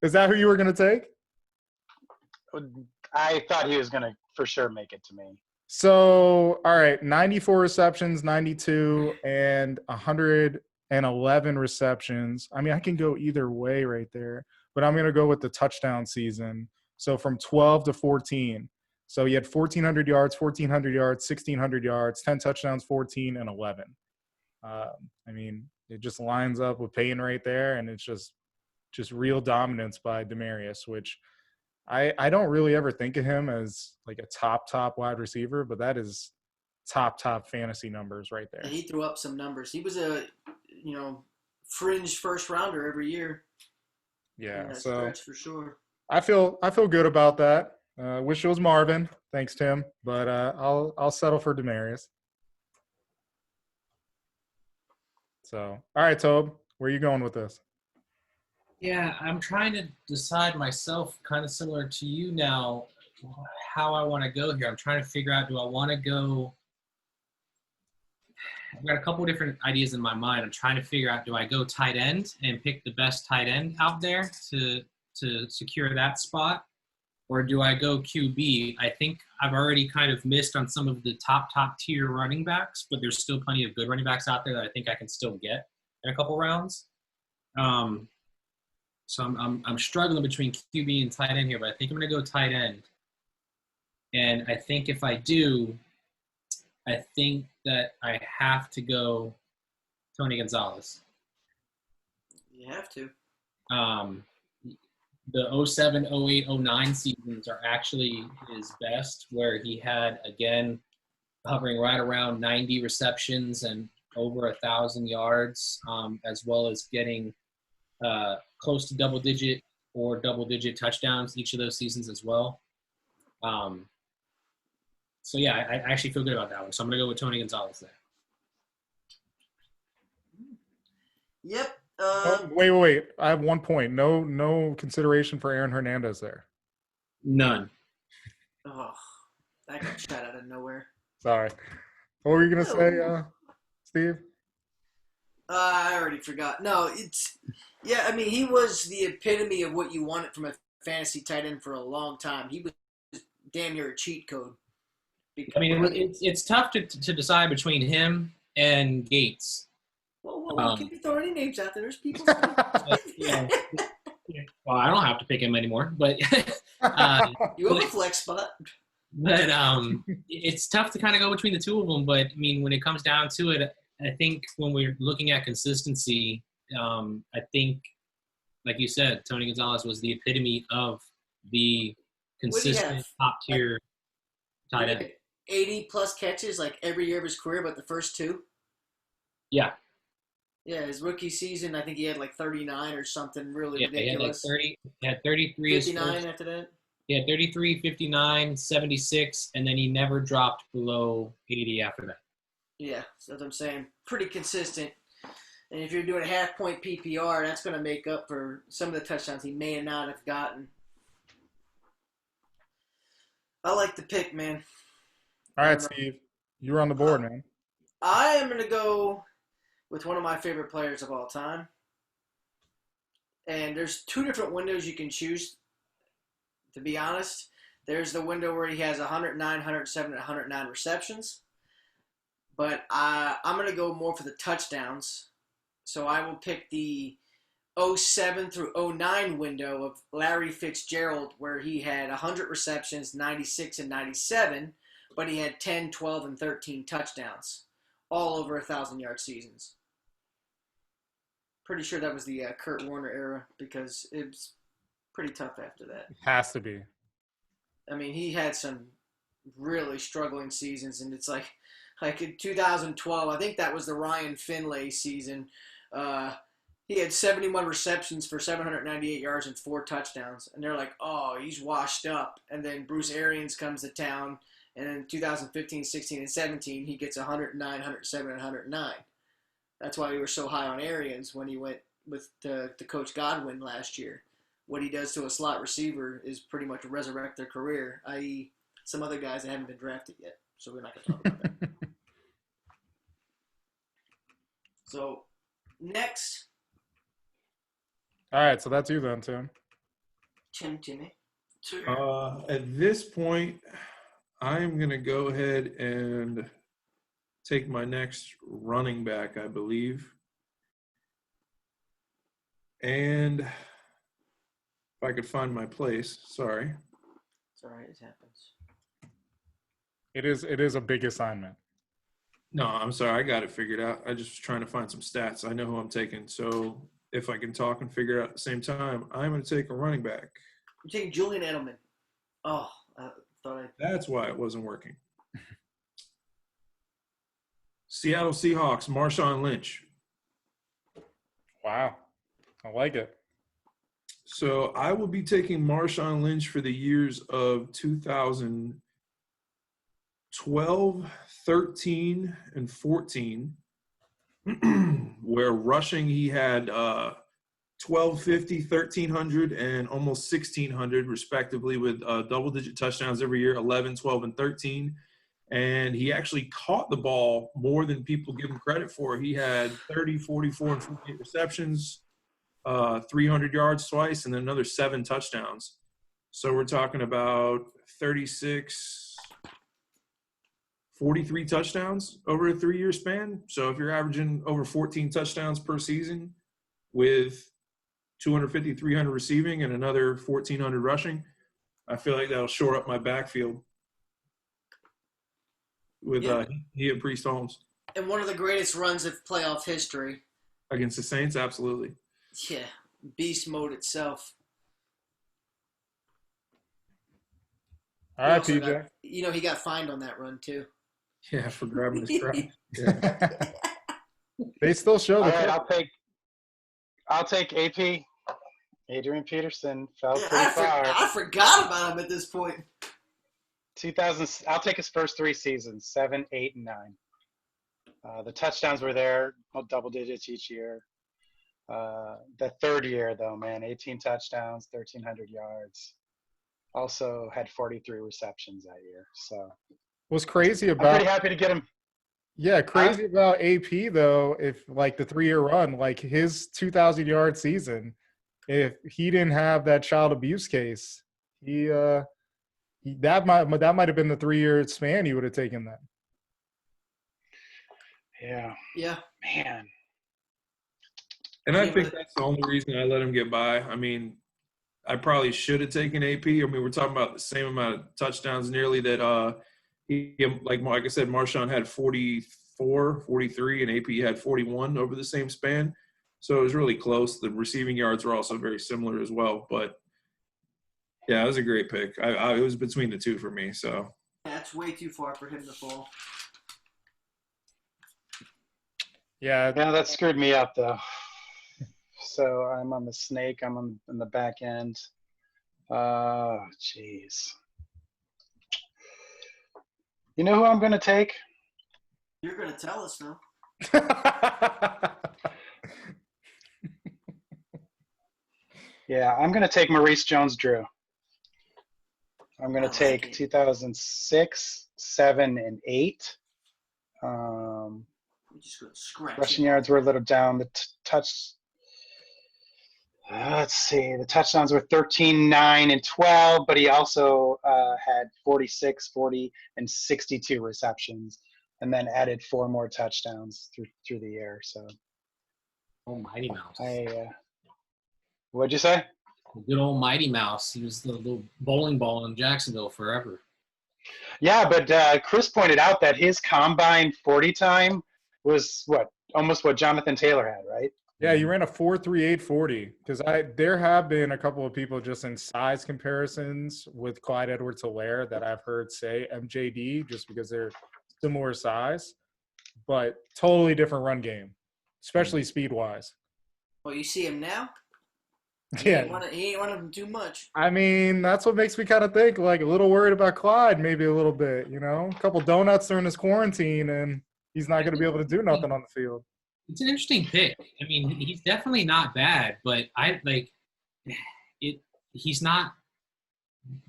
Speaker 1: Is that who you were going to take?
Speaker 3: I thought he was going to for sure make it to me.
Speaker 1: So, all right, 94 receptions, 92, and 111 receptions. I mean, I can go either way right there, but I'm going to go with the touchdown season. So from 12 to 14. So he had 1,400 yards, 1,400 yards, 1,600 yards, 10 touchdowns, 14, and 11. I mean, it just lines up with Peyton right there, and it's just real dominance by Demaryius, which I don't really ever think of him as like a top wide receiver, but that is top fantasy numbers right there.
Speaker 2: He threw up some numbers. He was a, fringe first rounder every year.
Speaker 1: Yeah, so
Speaker 2: for sure.
Speaker 1: I feel good about that. Wish it was Marvin. Thanks, Tim, but I'll settle for Demaryius. So, all right, Tobe, where are you going with this?
Speaker 5: Yeah, I'm trying to decide myself, kind of similar to you now, how I want to go here. I'm trying to figure out, do I want to go – I've got a couple of different ideas in my mind. I'm trying to figure out, do I go tight end and pick the best tight end out there to secure that spot, or do I go QB? I think I've already kind of missed on some of the top tier running backs, but there's still plenty of good running backs out there that I think I can still get in a couple rounds. So I'm struggling between QB and tight end here, but I think I'm going to go tight end. And I think if I do, I think that I have to go Tony Gonzalez.
Speaker 2: You have to.
Speaker 5: The 07, 08, 09 seasons are actually his best, where he had, again, hovering right around 90 receptions and over 1,000 yards, as well as getting close to double-digit or double-digit touchdowns each of those seasons as well. So, yeah, I actually feel good about that one. So I'm going to go with Tony Gonzalez there.
Speaker 2: Yep.
Speaker 1: Wait. I have 1 point. No consideration for Aaron Hernandez there.
Speaker 5: None.
Speaker 2: Oh, that got shot out of nowhere.
Speaker 1: Sorry. What were you going to say, Steve?
Speaker 2: I already forgot. No, he was the epitome of what you wanted from a fantasy tight end for a long time. He was damn near a cheat code.
Speaker 5: I mean, it's tough to decide between him and Gates.
Speaker 2: Whoa, can you throw any names out there? There's people.
Speaker 5: Yeah. Well, I don't have to pick him anymore, but
Speaker 2: you have a flex spot.
Speaker 5: But it's tough to kind of go between the two of them. But I mean, when it comes down to it, I think when we're looking at consistency, I think, like you said, Tony Gonzalez was the epitome of the consistent top tier tight end.
Speaker 2: 80 plus catches like every year of his career, but the first two.
Speaker 5: Yeah.
Speaker 2: Yeah, his rookie season, I think he had like 39 or something really ridiculous.
Speaker 5: He had 33.
Speaker 2: 59 after that.
Speaker 5: He had 33, 59, 76, and then he never dropped below 80 after that.
Speaker 2: Yeah, that's what I'm saying. Pretty consistent. And if you're doing a half-point PPR, that's going to make up for some of the touchdowns he may not have gotten. I like the pick, man.
Speaker 1: All right, Steve. You were on the board, man.
Speaker 2: I am going to go with one of my favorite players of all time. And there's two different windows you can choose, to be honest. There's the window where he has 109, 107, and 109 receptions. But I'm going to go more for the touchdowns. So I will pick the 07 through 09 window of Larry Fitzgerald, where he had 100 receptions, 96 and 97, but he had 10, 12, and 13 touchdowns, all over 1,000-yard seasons. Pretty sure that was the Kurt Warner era, because it was pretty tough after that.
Speaker 1: It has to be.
Speaker 2: I mean, he had some really struggling seasons, and it's like in 2012, I think that was the Ryan Finlay season. He had 71 receptions for 798 yards and 4 touchdowns. And they're like, oh, he's washed up. And then Bruce Arians comes to town. And in 2015, 16, and 17, he gets 109, 107, and 109. That's why we were so high on Arians when he went with the Coach Godwin last year. What he does to a slot receiver is pretty much resurrect their career, i.e. some other guys that haven't been drafted yet. So we're not going to talk about that. So, next.
Speaker 1: All right, so that's you then, Tim.
Speaker 2: Timmy.
Speaker 4: At this point, I'm going to go ahead and take my next running back, I believe. And if I could find my place, sorry.
Speaker 2: It's all right. It happens.
Speaker 1: It is a big assignment.
Speaker 4: No, I'm sorry. I got it figured out. I just was trying to find some stats. I know who I'm taking. So if I can talk and figure it out at the same time, I'm going to take a running back.
Speaker 2: I'm taking Julian Edelman. Oh, I thought I.
Speaker 4: That's why it wasn't working. Seattle Seahawks, Marshawn Lynch.
Speaker 1: Wow. I like it.
Speaker 4: So I will be taking Marshawn Lynch for the years of 2012, 13, and 14, where rushing he had 1,250, 1,300, and almost 1,600 respectively, with double-digit touchdowns every year, 11, 12, and 13. And he actually caught the ball more than people give him credit for. He had 30, 44, and 48 receptions, 300 yards twice, and then another 7 touchdowns. So we're talking about 36, 43 touchdowns over a 3-year span. So if you're averaging over 14 touchdowns per season with 250, 300 receiving and another 1,400 rushing, I feel like that'll shore up my backfield with he and Priest Holmes.
Speaker 2: And one of the greatest runs of playoff history.
Speaker 4: Against the Saints, absolutely.
Speaker 2: Yeah, beast mode itself.
Speaker 1: All right, PJ.
Speaker 2: He got fined on that run too.
Speaker 4: Yeah, for grabbing his crap. Yeah.
Speaker 1: They still show the
Speaker 3: All right, I'll take AP. Adrian Peterson fell pretty far.
Speaker 2: I forgot about him at this point.
Speaker 3: 2000. I'll take his first 3 seasons, 7, 8, and 9. The touchdowns were there, double digits each year. The third year, though, man, 18 touchdowns, 1,300 yards. Also had 43 receptions that year. So
Speaker 1: what's crazy about?
Speaker 3: I'm pretty happy to get him.
Speaker 1: Yeah, crazy about AP though. If like the 3-year run, like his 2,000-yard season, if he didn't have that child abuse case, that might have been the 3-year span he would have taken then.
Speaker 2: Yeah,
Speaker 3: man.
Speaker 4: And I think that's the only reason I let him get by. I mean, I probably should have taken AP. I mean, we're talking about the same amount of touchdowns nearly that like I said, Marshawn had 44, 43, and AP had 41 over the same span. So it was really close. The receiving yards were also very similar as well. But, yeah, it was a great pick. It was between the two for me. So
Speaker 2: that's way too far for him to fall.
Speaker 1: Yeah,
Speaker 3: that screwed me up, though. So I'm on the snake. I'm on the back end. Jeez. You know who I'm going to take?
Speaker 2: You're going to tell us now.
Speaker 3: Yeah, I'm going to take Maurice Jones-Drew. I'm going to take
Speaker 2: it.
Speaker 3: 2006, 7, and 8.
Speaker 2: Just go scratch
Speaker 3: Rushing yards were a little down. The let's see. The touchdowns were 13, 9, and 12, but he also had 46, 40, and 62 receptions, and then added 4 more touchdowns through the year. So,
Speaker 5: Oh, Mighty Mouse.
Speaker 3: What'd you say?
Speaker 5: Good old Mighty Mouse. He was the little bowling ball in Jacksonville forever.
Speaker 3: Yeah, but Chris pointed out that his combine 40 time was almost what Jonathan Taylor had, right?
Speaker 1: Yeah, you ran a 4.38 40 because there have been a couple of people just in size comparisons with Clyde Edwards-Helaire that I've heard say MJD just because they're similar size, but totally different run game, especially speed-wise.
Speaker 2: Well, you see him now?
Speaker 1: Yeah.
Speaker 2: He ain't running too much.
Speaker 1: I mean, that's what makes me kind of think, like, a little worried about Clyde maybe a little bit, a couple donuts during this quarantine, and he's not going to be able to do nothing on the field.
Speaker 5: It's an interesting pick. I mean, he's definitely not bad, but he's not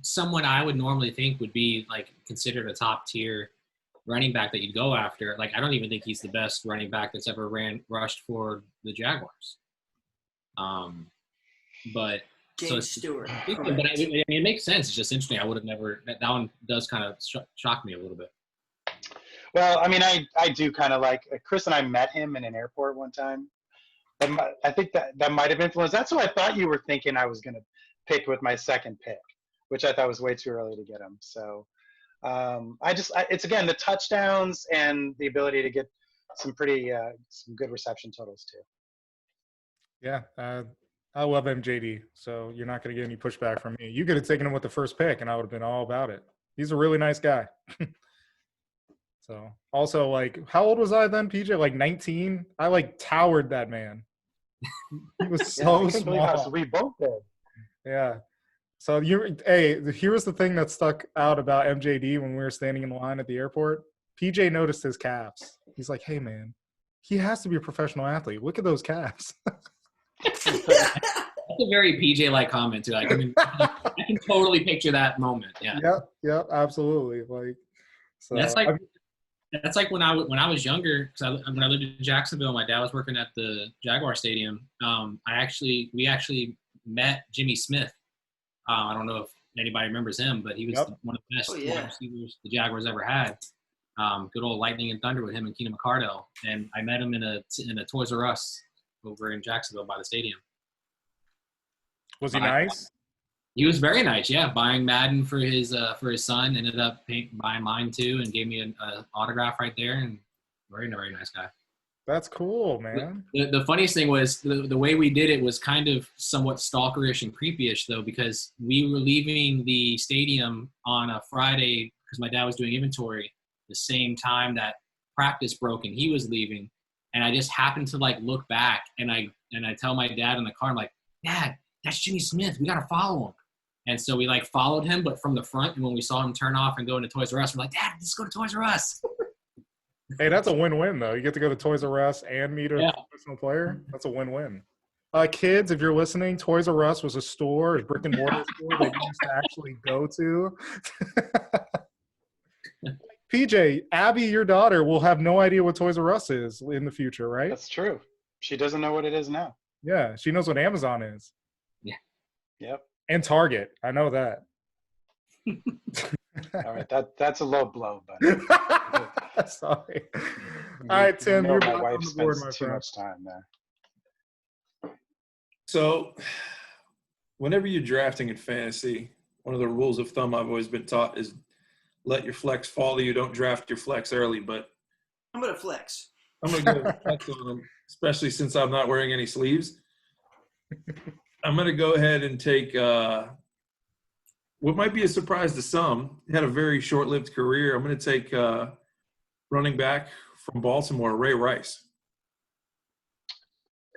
Speaker 5: someone I would normally think would be, like, considered a top-tier running back that you'd go after. Like, I don't even think he's the best running back that's ever rushed for the Jaguars. But
Speaker 2: James Stewart.
Speaker 5: But I mean, it makes sense. It's just interesting. I would have never. That one does kind of shock me a little bit.
Speaker 3: Well, I mean, I do kind of like Chris and I met him in an airport one time. I think that might have influenced. That's what I thought you were thinking I was going to pick with my second pick, which I thought was way too early to get him. So it's again the touchdowns and the ability to get some good reception totals too.
Speaker 1: Yeah, I love MJD, so you're not going to get any pushback from me. You could have taken him with the first pick, and I would have been all about it. He's a really nice guy. So, also, like, how old was I then, PJ? Like 19? I, like, towered that man. He was so small.
Speaker 3: We both did.
Speaker 1: Yeah. So, here's the thing that stuck out about MJD when we were standing in the line at the airport. PJ noticed his calves. He's like, hey, man, he has to be a professional athlete. Look at those calves.
Speaker 5: That's a very PJ-like comment too. I can totally picture that moment. Yeah.
Speaker 1: Yep, absolutely. Like, so
Speaker 5: that's like when I was younger. Because when I lived in Jacksonville, my dad was working at the Jaguar Stadium. We actually met Jimmy Smith. I don't know if anybody remembers him, but he was one of the best wide receivers the Jaguars ever had. Good old lightning and thunder with him and Keenan McCardell. And I met him in a Toys R Us over in Jacksonville by the stadium.
Speaker 1: Was he nice?
Speaker 5: He was very nice, yeah. Buying Madden for his son, ended up buying mine too, and gave me an autograph right there. And very, very nice guy.
Speaker 1: That's cool, man.
Speaker 5: The funniest thing was the way we did it was kind of somewhat stalkerish and creepyish, though, because we were leaving the stadium on a Friday because my dad was doing inventory the same time that practice broke and he was leaving. And I just happened to like look back and I tell my dad in the car, I'm like, Dad, that's Jimmy Smith. We got to follow him. And so we like followed him, but from the front. And when we saw him turn off and go into Toys R Us, we're like, Dad, let's go to Toys R Us.
Speaker 1: Hey, that's a win-win though. You get to go to Toys R Us and meet a professional player. That's a win-win. Kids, if you're listening, Toys R Us was a brick and mortar store that you used to actually go to. PJ, Abby, your daughter, will have no idea what Toys R Us is in the future, right?
Speaker 3: That's true. She doesn't know what it is now.
Speaker 1: Yeah, she knows what Amazon is.
Speaker 5: Yeah.
Speaker 3: Yep.
Speaker 1: And Target. I know that.
Speaker 3: All right, that's a low blow, but
Speaker 1: sorry. All right, Tim, you're
Speaker 3: my
Speaker 1: back
Speaker 3: wife
Speaker 1: on the board,
Speaker 3: spends
Speaker 1: my
Speaker 3: too
Speaker 1: friend.
Speaker 3: much time there.
Speaker 4: So, whenever you're drafting in fantasy, one of the rules of thumb I've always been taught is let your flex fall to you. Don't draft your flex early, but
Speaker 2: I'm going to flex.
Speaker 4: I'm going to go flex on them, especially since I'm not wearing any sleeves. I'm going to go ahead and take what might be a surprise to some. He had a very short-lived career. I'm going to take running back from Baltimore, Ray Rice.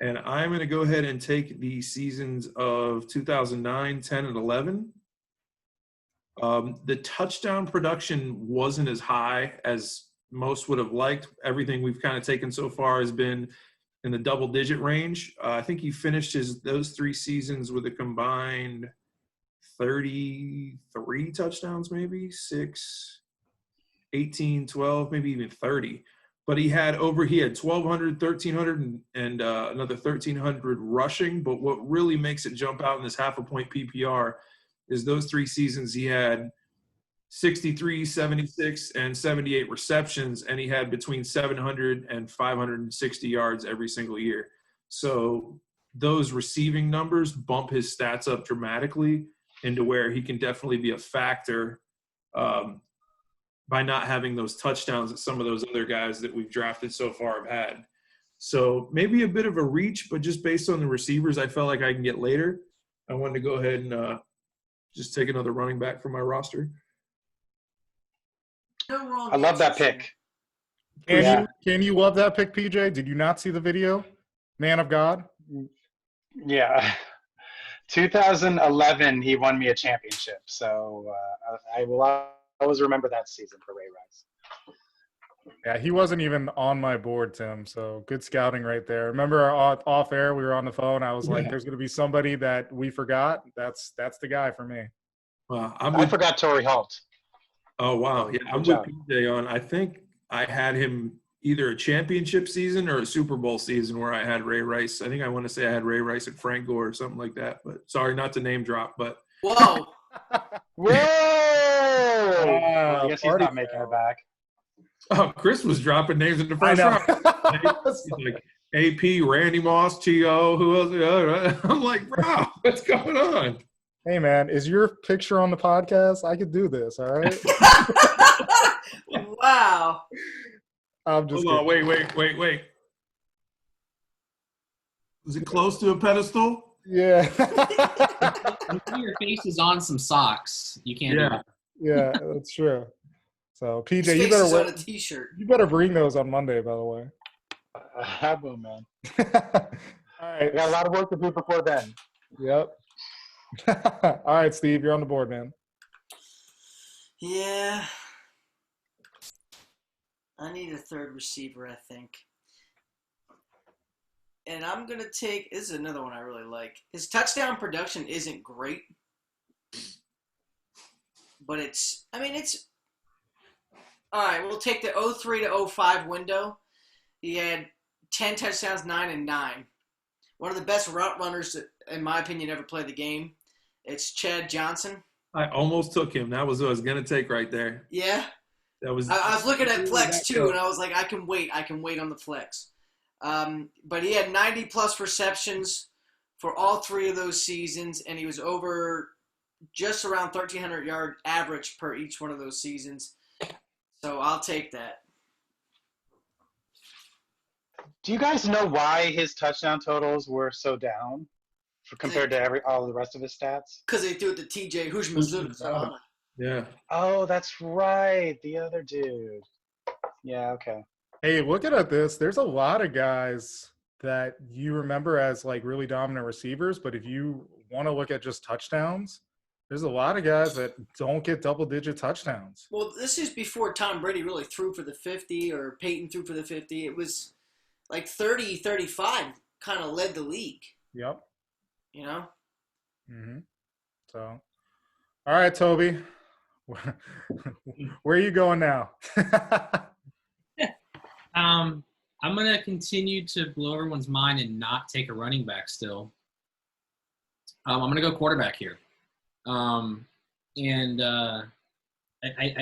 Speaker 4: And I'm going to go ahead and take the seasons of 2009, 10, and 11. The touchdown production wasn't as high as most would have liked. Everything we've kind of taken so far has been in the double-digit range. I think he finished those 3 seasons with a combined 33 touchdowns, maybe 6, 18, 12, maybe even 30. But he had 1,200, 1,300, and another 1,300 rushing. But what really makes it jump out in this half-a-point PPR is those 3 seasons he had 63, 76, and 78 receptions, and he had between 700 and 560 yards every single year. So those receiving numbers bump his stats up dramatically into where he can definitely be a factor by not having those touchdowns that some of those other guys that we've drafted so far have had. So maybe a bit of a reach, but just based on the receivers I felt like I can get later, I wanted to go ahead and just take another running back from my roster.
Speaker 2: No wrong.
Speaker 3: I love that pick.
Speaker 1: Can you love that pick, PJ? Did you not see the video? Man of God?
Speaker 3: Yeah. 2011, he won me a championship. So I will always remember that season for Ray Rice.
Speaker 1: Yeah, he wasn't even on my board, Tim. So good scouting right there. Remember off air, we were on the phone. I was like, there's going to be somebody that we forgot. That's the guy for me.
Speaker 4: Wow,
Speaker 3: I forgot Torrey Holt.
Speaker 4: Oh, wow. Yeah, I'm with PJ on. I think I had him either a championship season or a Super Bowl season where I had Ray Rice. I think I want to say I had Ray Rice and Frank Gore or something like that. But sorry, not to name drop. But
Speaker 2: Whoa.
Speaker 3: Whoa! Well, I guess he's
Speaker 1: party
Speaker 3: not making it back.
Speaker 4: oh, Chris was dropping names in the
Speaker 1: I
Speaker 4: first
Speaker 1: know.
Speaker 4: round. He's like AP, Randy Moss, T.O., who else? I'm like, bro, what's going on?
Speaker 1: Hey, man, is your picture on the podcast? I could do this, all right?
Speaker 2: Wow.
Speaker 1: I'm just
Speaker 4: Hold on,
Speaker 1: kidding.
Speaker 4: wait. Was it close to a pedestal?
Speaker 1: Yeah.
Speaker 5: Your face is on some socks. You can't do that.
Speaker 1: Yeah, that's true. So,
Speaker 2: His
Speaker 1: PJ,
Speaker 2: face is on a T-shirt.
Speaker 1: you better bring those on Monday, by the way.
Speaker 3: I will, man.
Speaker 1: All
Speaker 3: I
Speaker 1: right.
Speaker 3: got a lot of work to do before then.
Speaker 1: Yep. All right, Steve, you're on the board, man.
Speaker 2: Yeah. I need a third receiver, I think. And I'm going to take – this is another one I really like. His touchdown production isn't great. But it's – I mean, it's – all right, we'll take the 03 to 05 window. He had 10 touchdowns, 9 and 9. One of the best route runners that, in my opinion, ever played the game. It's Chad Johnson.
Speaker 4: I almost took him. That was what I was going to take right there.
Speaker 2: Yeah.
Speaker 4: That was.
Speaker 2: I was looking at flex too, and I was like, I can wait on the flex. But he had 90-plus receptions for all three of those seasons, and he was over just around 1,300 yard average per each one of those seasons. So I'll take that.
Speaker 3: Do you guys know why his touchdown totals were so down compared to all the rest of his stats?
Speaker 2: Because they threw it to TJ Houshmandzadeh.
Speaker 4: Yeah.
Speaker 3: Oh, that's right. The other dude. Yeah, okay.
Speaker 1: Hey, looking at this, there's a lot of guys that you remember as like really dominant receivers, but if you want to look at just touchdowns, there's a lot of guys that don't get double-digit touchdowns.
Speaker 2: Well, this is before Tom Brady really threw for the 50 or Peyton threw for the 50. It was like 30, 35 kind of led the league.
Speaker 1: Yep.
Speaker 2: You know?
Speaker 1: Mm-hmm. So, all right, Toby. Where are you going now?
Speaker 5: I'm going to continue to blow everyone's mind and not take a running back still. I'm going to go quarterback here. I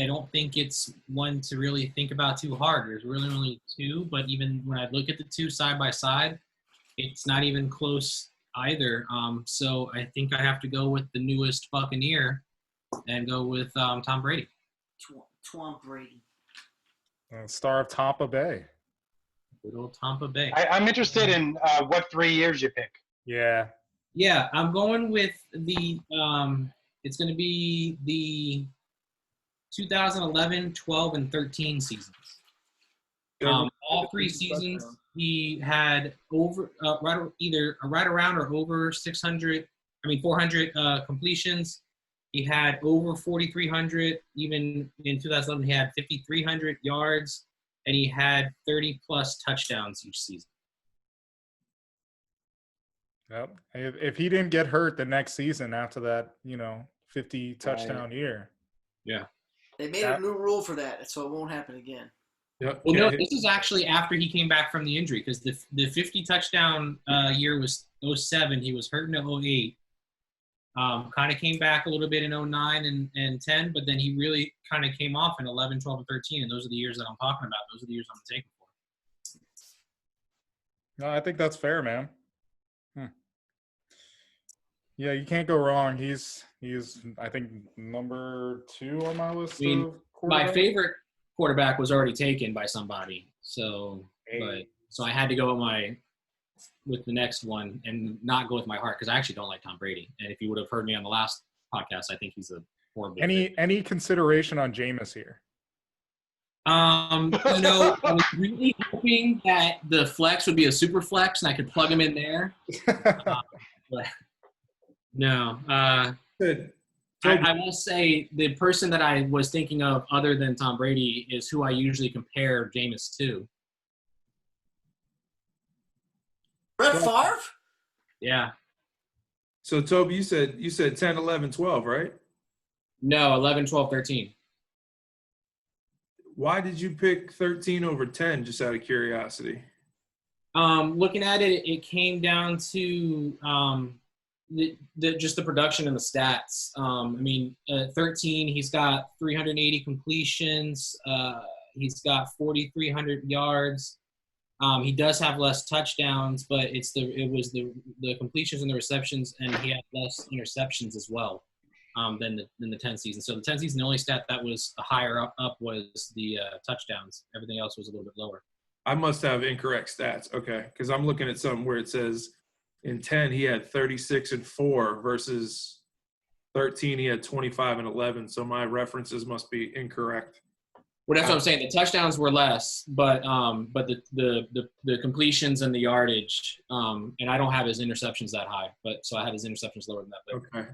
Speaker 5: don't think it's one to really think about too hard. There's really only two, but even when I look at the two side by side, it's not even close either. So I think I have to go with the newest Buccaneer and go with Tom Brady.
Speaker 2: Tom Brady.
Speaker 1: Star of Tampa Bay.
Speaker 5: Good old Tampa Bay.
Speaker 3: I'm interested in what 3 years you pick.
Speaker 1: Yeah.
Speaker 5: Yeah, I'm going with the it's going to be the 2011, 12, and 13 seasons. All three seasons, he had over right around or over 400 completions. He had over 4,300. Even in 2011, he had 5,300 yards, and he had 30-plus touchdowns each season.
Speaker 1: Yep. If he didn't get hurt the next season after that, 50 touchdown year.
Speaker 5: Yeah.
Speaker 2: They made a new rule for that, so it won't happen again.
Speaker 4: Yep.
Speaker 5: Well, no, this is actually after he came back from the injury because the 50 touchdown year was 07. He was hurt in 08. Kind of came back a little bit in 09 and 10, but then he really kind of came off in 11, 12, and 13, and those are the years that I'm talking about. Those are the years I'm taking for.
Speaker 1: No, I think that's fair, man. Yeah, you can't go wrong. He's I think number 2 on my list.
Speaker 5: My favorite quarterback was already taken by somebody, so I had to go with the next one and not go with my heart because I actually don't like Tom Brady. And if you would have heard me on the last podcast, I think he's a horrible.
Speaker 1: Any consideration on Jameis here?
Speaker 5: I was really hoping that the flex would be a super flex and I could plug him in there. But no. I will say the person that I was thinking of other than Tom Brady is who I usually compare Jameis to.
Speaker 2: Brett Favre?
Speaker 5: Yeah.
Speaker 4: So, Toby, you said 10, 11, 12, right?
Speaker 5: No, 11, 12, 13.
Speaker 4: Why did you pick 13 over 10, just out of curiosity?
Speaker 5: Looking at it, it came down to just the production and the stats. 13, he's got 380 completions. He's got 4,300 yards. He does have less touchdowns, but it was the completions and the receptions, and he had less interceptions as well than the 10 season. So the 10 season, the only stat that was higher up was the touchdowns. Everything else was a little bit lower.
Speaker 4: I must have incorrect stats. Okay, because I'm looking at something where it says in 10 he had 36 and 4 versus 13 he had 25 and 11. So my references must be incorrect.
Speaker 5: Well, that's what I'm saying. The touchdowns were less, but the completions and the yardage, and I don't have his interceptions that high, but so I had his interceptions lower than that. But
Speaker 4: okay.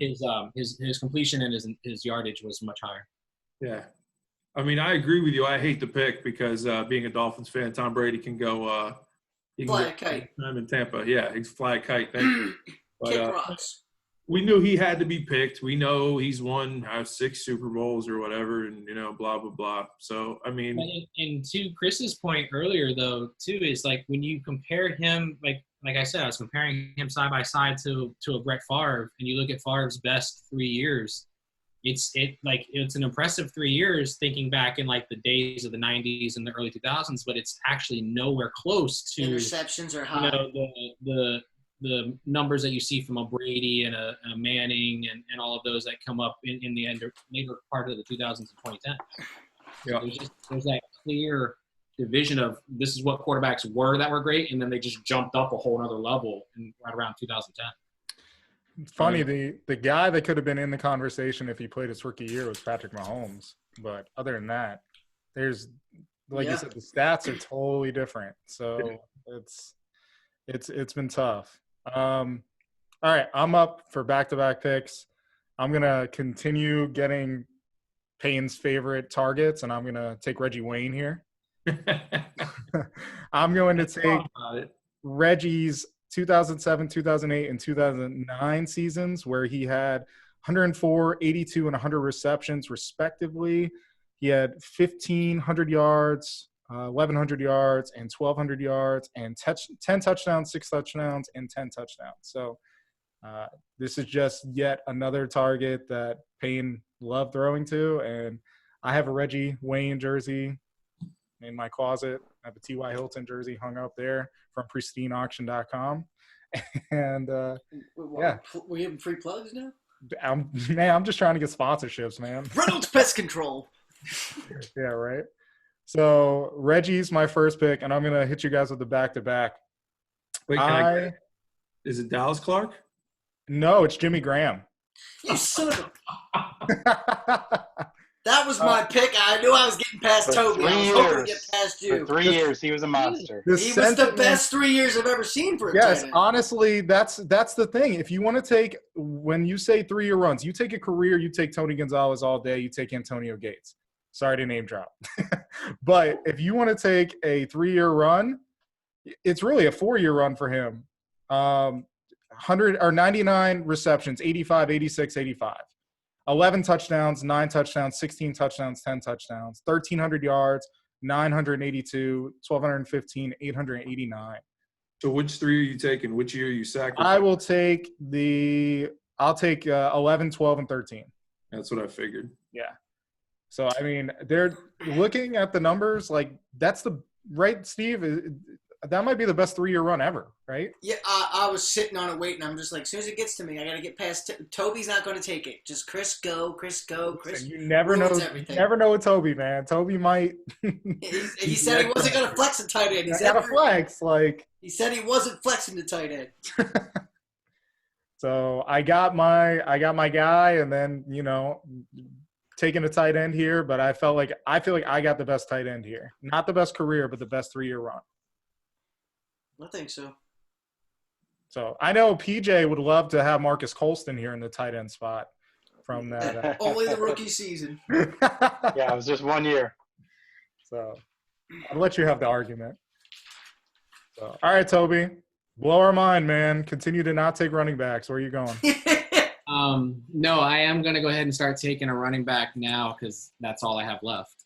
Speaker 5: His completion and his yardage was much higher.
Speaker 4: Yeah. I mean, I agree with you. I hate the pick because being a Dolphins fan, Tom Brady can go
Speaker 2: fly a kite.
Speaker 4: Time in Tampa. Yeah, he's fly a kite. Thank you.
Speaker 2: Kick rocks.
Speaker 4: We knew he had to be picked. We know he's won 6 Super Bowls or whatever, and blah blah blah. So I mean,
Speaker 5: and to Chris's point earlier, though, too, is like when you compare him, like I said, I was comparing him side by side to a Brett Favre, and you look at Favre's best 3 years. It's an impressive 3 years thinking back in like the days of the 90s and the early 2000s, but it's actually nowhere close to
Speaker 2: interceptions are high.
Speaker 5: The numbers that you see from a Brady and a Manning and all of those that come up in the later part of the 2000s and 2010.
Speaker 4: Yeah.
Speaker 5: There's that clear division of this is what quarterbacks were that were great, and then they just jumped up a whole other level right around 2010.
Speaker 1: It's funny, the guy that could have been in the conversation if he played his rookie year was Patrick Mahomes. But other than that, there's you said, the stats are totally different. So it's been tough. All right, I'm up for back-to-back picks. I'm gonna continue getting Payne's favorite targets, and I'm gonna take Reggie Wayne here. I'm going to take Reggie's 2007, 2008, and 2009 seasons where he had 104, 82, and 100 receptions respectively. He had 1,500 yards, 1,100 yards, and 1,200 yards, and 10 touchdowns, 6 touchdowns, and 10 touchdowns. So this is just yet another target that Payne loved throwing to, and I have a Reggie Wayne jersey in my closet. I have a T.Y. Hilton jersey hung up there from pristineauction.com. And, yeah.
Speaker 2: We having free plugs now?
Speaker 1: I'm just trying to get sponsorships, man.
Speaker 2: Reynolds Pest Control.
Speaker 1: Yeah, right. So Reggie's my first pick, and I'm going to hit you guys with the back-to-back.
Speaker 4: Wait, is it Dallas Clark?
Speaker 1: No, it's Jimmy Graham.
Speaker 2: You son of a... That was my pick. I knew I was getting past Toby. I was hoping to get past you.
Speaker 3: For 3 years, he was a monster.
Speaker 2: He was the best 3 years I've ever seen for a tight end.
Speaker 1: Honestly, that's the thing. If you want to take – when you say 3-year runs, you take a career, you take Tony Gonzalez all day, you take Antonio Gates. Sorry to name drop. But if you want to take a 3-year run, it's really a 4-year run for him. 99 receptions, 85, 86, 85. 11 touchdowns, 9 touchdowns, 16 touchdowns, 10 touchdowns, 1,300 yards, 982, 1,215, 889.
Speaker 4: So which 3 are you taking? Which year are you sacrificing?
Speaker 1: I will take I'll take 11, 12, and 13.
Speaker 4: That's what I figured.
Speaker 1: Yeah. So, I mean, they're looking at the numbers, like that's right, Steve? That might be the best 3-year run ever, right?
Speaker 2: Yeah, I was sitting on it waiting. I'm just like, as soon as it gets to me, I got to get past Toby's not going to take it. Just Chris go. Chris
Speaker 1: you never know. Everything. You never know with Toby, man. Toby might.
Speaker 2: he said he wasn't going to flex a tight end. He said
Speaker 1: got to flex.
Speaker 2: He said he wasn't flexing the tight end.
Speaker 1: So I got my guy, and then taking a tight end here. But I feel like I got the best tight end here. Not the best career, but the best 3-year run.
Speaker 2: I think so.
Speaker 1: So I know PJ would love to have Marcus Colston here in the tight end spot from that.
Speaker 2: Only the rookie season.
Speaker 3: Yeah, it was just 1 year.
Speaker 1: So I'll let you have the argument. So, all right, Toby. Blow our mind, man. Continue to not take running backs. Where are you going?
Speaker 5: No, I am going to go ahead and start taking a running back now because that's all I have left.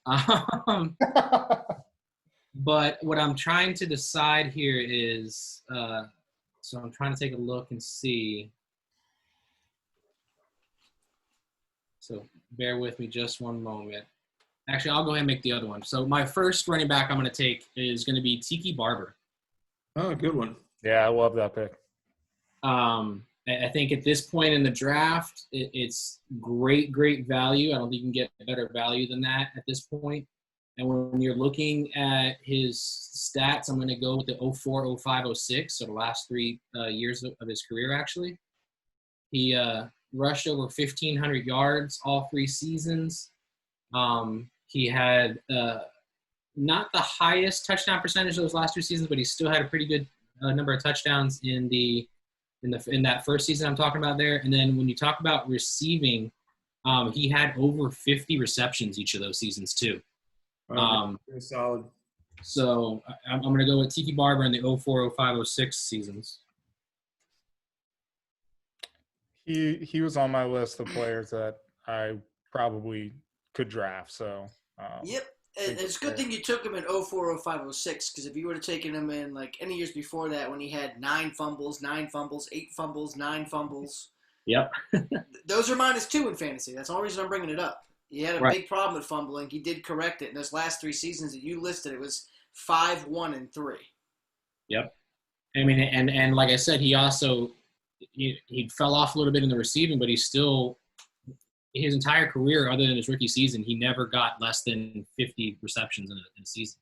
Speaker 5: But what I'm trying to decide here is, so I'm trying to take a look and see. So bear with me just one moment. Actually, I'll go ahead and make the other one. So my first running back I'm going to take is going to be Tiki Barber.
Speaker 4: Oh, good one.
Speaker 1: Yeah, I love that pick.
Speaker 5: I think at this point in the draft, it's great value. I don't think you can get better value than that at this point. And when you're looking at his stats, I'm going to go with the 04, 05, 06, so the last 3 years of his career, actually. He rushed over 1,500 yards all 3 seasons. He had not the highest touchdown percentage those last 2 seasons, but he still had a pretty good number of touchdowns in that first season I'm talking about there. And then when you talk about receiving, he had over 50 receptions each of those seasons too.
Speaker 4: Very solid.
Speaker 5: So I'm going to go with Tiki Barber in the 04, 05, 06 seasons.
Speaker 1: He was on my list of players that I probably could draft. So
Speaker 2: yep. And it's a good thing you took him in 04, 05, 06, because if you would have taken him in like any years before that when he had 9 fumbles, 8 fumbles, 9 fumbles.
Speaker 5: Yep.
Speaker 2: Those are -2 in fantasy. That's the only reason I'm bringing it up. He had a big problem with fumbling. He did correct it. In those last 3 seasons that you listed, it was 5, 1, and 3.
Speaker 5: Yep. I mean, and like I said, he also he fell off a little bit in the receiving, but he still – his entire career, other than his rookie season, he never got less than 50 receptions in a season.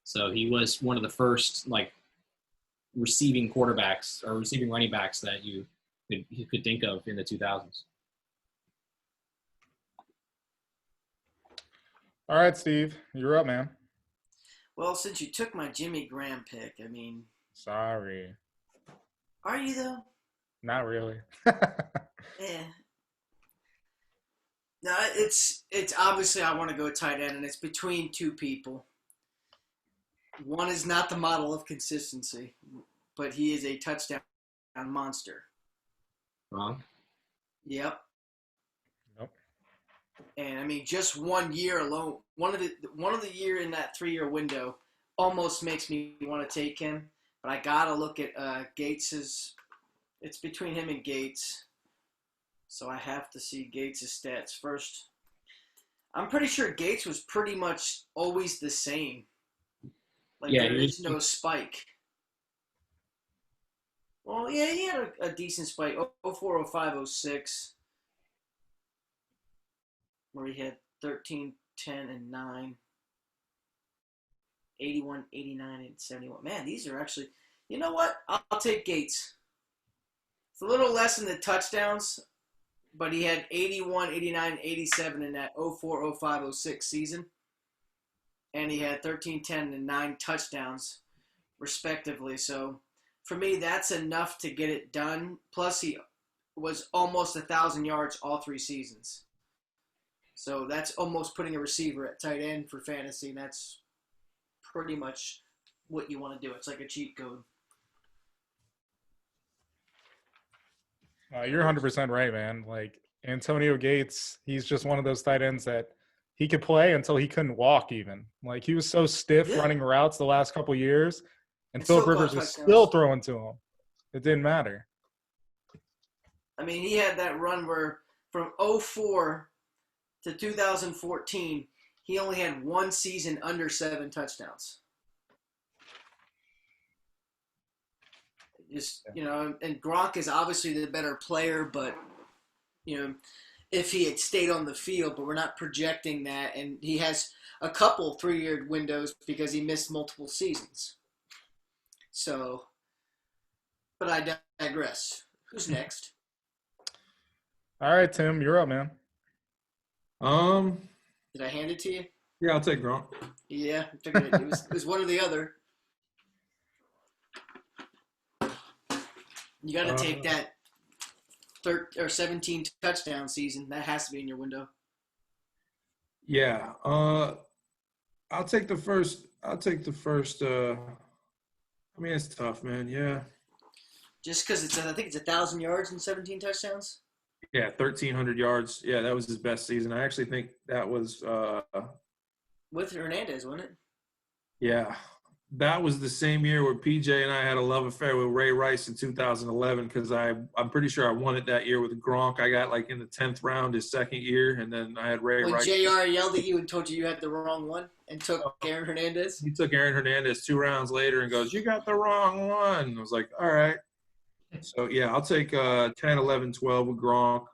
Speaker 5: So he was one of the first like receiving quarterbacks or receiving running backs that you could think of in the 2000s.
Speaker 1: All right, Steve, you're up, man.
Speaker 2: Well, since you took my Jimmy Graham pick, I mean,
Speaker 1: sorry.
Speaker 2: Are you though?
Speaker 1: Not really.
Speaker 2: Yeah. No, it's obviously I want to go tight end, and it's between 2 people. One is not the model of consistency, but he is a touchdown monster.
Speaker 5: Wrong.
Speaker 2: Yep.
Speaker 1: Nope.
Speaker 2: And I mean, just 1 year alone, one of the year in that 3-year window, almost makes me want to take him. But I gotta look at Gates's. It's between him and Gates. So I have to see Gates' stats first. I'm pretty sure Gates was pretty much always the same. Like, there is no spike. Well, yeah, he had a decent spike. 04, 05, 06. Where he had 13, 10, and 9. 81, 89, and 71. Man, these are actually... You know what? I'll take Gates. It's a little less in the touchdowns, but he had 81, 89, 87 in that 04, 05, 06 season. And he had 13, 10, and 9 touchdowns, respectively. So, for me, that's enough to get it done. Plus, he was almost 1,000 yards all 3 seasons. So, that's almost putting a receiver at tight end for fantasy. And that's pretty much what you want to do. It's like a cheat code.
Speaker 1: You're 100% right, man. Like, Antonio Gates, he's just one of those tight ends that he could play until he couldn't walk even. Like, he was so stiff running routes the last couple of years, and Philip Rivers was still throwing to him. It didn't matter.
Speaker 2: I mean, he had that run where from 04 to 2014, he only had 1 season under 7 touchdowns. Just, you know, and Gronk is obviously the better player, but, you know, if he had stayed on the field, but we're not projecting that. And he has a couple 3-year windows because he missed multiple seasons. So, but I digress. Who's next?
Speaker 1: All right, Tim, you're up, man.
Speaker 2: Did I hand it to you?
Speaker 4: Yeah, I'll take Gronk.
Speaker 2: Yeah, I figured it was one or the other. You got to take that 17 touchdown season. That has to be in your window.
Speaker 4: Yeah. I'll take the first. I mean, it's tough, man. Yeah.
Speaker 2: Just because I think it's 1,000 yards and 17 touchdowns.
Speaker 4: Yeah, 1,300 yards. Yeah, that was his best season. I actually think that was
Speaker 2: With Hernandez, wasn't it?
Speaker 4: yeah. That was the same year where PJ and I had a love affair with Ray Rice in 2011 because I'm pretty sure I won it that year with Gronk. I got like in the 10th round his second year, and then I had Ray
Speaker 2: When
Speaker 4: Rice.
Speaker 2: JR yelled at you and told you had the wrong one and took Aaron Hernandez?
Speaker 4: He took Aaron Hernandez 2 rounds later and goes, "You got the wrong one." I was like, all right. So, yeah, I'll take 10, 11, 12 with Gronk.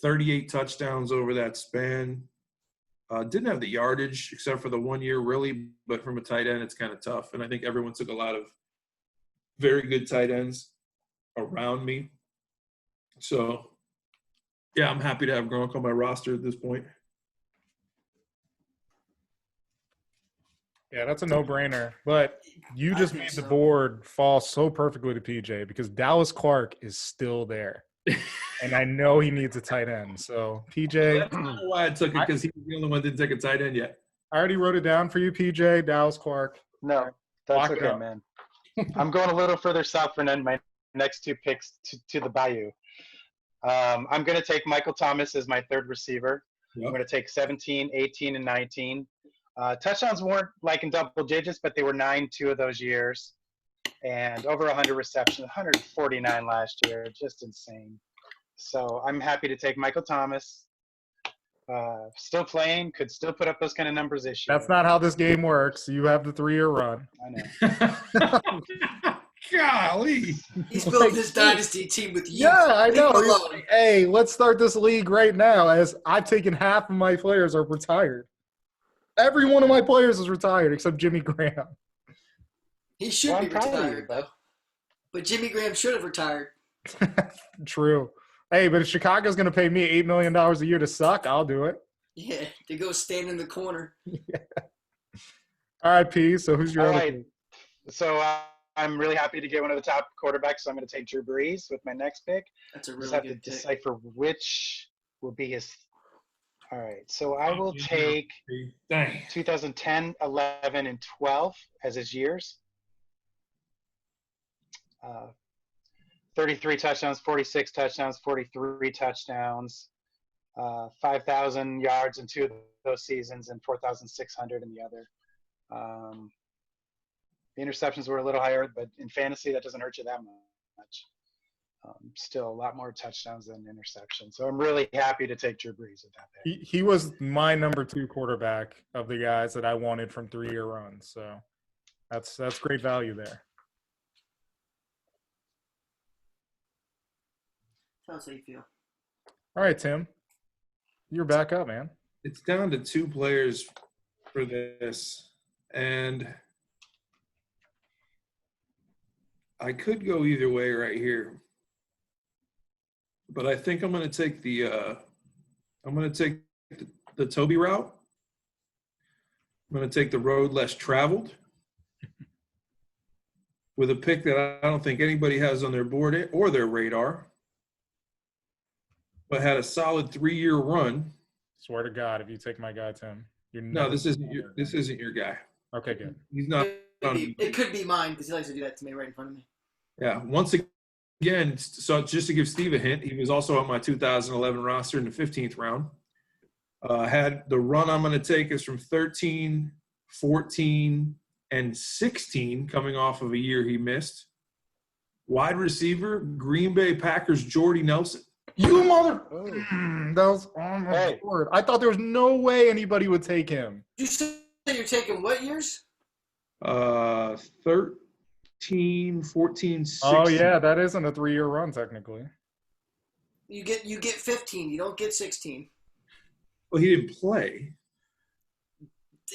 Speaker 4: 38 touchdowns over that span. Didn't have the yardage except for the 1 year, really, but from a tight end, it's kind of tough. And I think everyone took a lot of very good tight ends around me. So, yeah, I'm happy to have Gronk on my roster at this point.
Speaker 1: Yeah, that's a no-brainer. But you just made the board fall so perfectly to PJ because Dallas Clark is still there. And I know he needs a tight end. So, PJ.
Speaker 4: That's not why I took it, because he was the only one that didn't take a tight end yet.
Speaker 1: I already wrote it down for you, PJ, Dallas Clark.
Speaker 3: No, that's okay, man. I'm going a little further south for my next 2 picks to the Bayou. I'm going to take Michael Thomas as my third receiver. Yep. I'm going to take 17, 18, and 19. Touchdowns weren't like in double digits, but they were 9 2 of those years. And over 100 receptions, 149 last year, just insane. So I'm happy to take Michael Thomas. Still playing, could still put up those kind of numbers this year.
Speaker 1: That's not how this game works. You have the 3-year run.
Speaker 3: I know.
Speaker 4: Golly.
Speaker 2: He's building his dynasty team with you.
Speaker 1: Yeah, I know. Like, hey, let's start this league right now as I've taken half of my players are retired. Every one of my players is retired except Jimmy Graham.
Speaker 2: He should be retired, though. But Jimmy Graham should have retired.
Speaker 1: True. Hey, but if Chicago's going to pay me $8 million a year to suck, I'll do it.
Speaker 2: Yeah, to go stand in the corner.
Speaker 1: Yeah. All right, P. So who's your other pick?
Speaker 3: So I'm really happy to get one of the top quarterbacks. So I'm going to take Drew Brees with my next pick.
Speaker 2: That's a really
Speaker 3: Just have
Speaker 2: good
Speaker 3: to
Speaker 2: pick.
Speaker 3: decipher which will be his. All right. So I will take 2010, 11, and 12 as his years. 33 touchdowns, 46 touchdowns, 43 touchdowns, 5,000 yards in 2 of those seasons and 4,600 in the other. The interceptions were a little higher, but in fantasy, that doesn't hurt you that much. Still a lot more touchdowns than interceptions. So I'm really happy to take Drew Brees with that pick.
Speaker 1: He was my number 2 quarterback of the guys that I wanted from 3-year runs. So that's great value there.
Speaker 2: That's how you feel.
Speaker 1: All right, Tim. You're back up, man.
Speaker 4: It's down to 2 players for this. And I could go either way right here. But I think I'm going to take the Toby route. I'm going to take the road less traveled with a pick that I don't think anybody has on their board or their radar, but had a solid 3-year run.
Speaker 1: Swear to God, if you take my guy, Tim,
Speaker 4: this isn't your guy.
Speaker 1: Okay, good.
Speaker 4: He's not.
Speaker 2: It could be mine because he likes to do that to me right in front of me.
Speaker 4: Yeah. Once again, so just to give Steve a hint, he was also on my 2011 roster in the 15th round. Had the run I'm going to take is from 13, 14, and 16, coming off of a year he missed. Wide receiver, Green Bay Packers, Jordy Nelson.
Speaker 1: You mother! That was on my board. I thought there was no way anybody would take him.
Speaker 2: You said you're taking what years?
Speaker 4: 13, 14, 16.
Speaker 1: Oh yeah, that isn't a 3-year run technically.
Speaker 2: You get 15. You don't get 16.
Speaker 4: Well, he didn't play.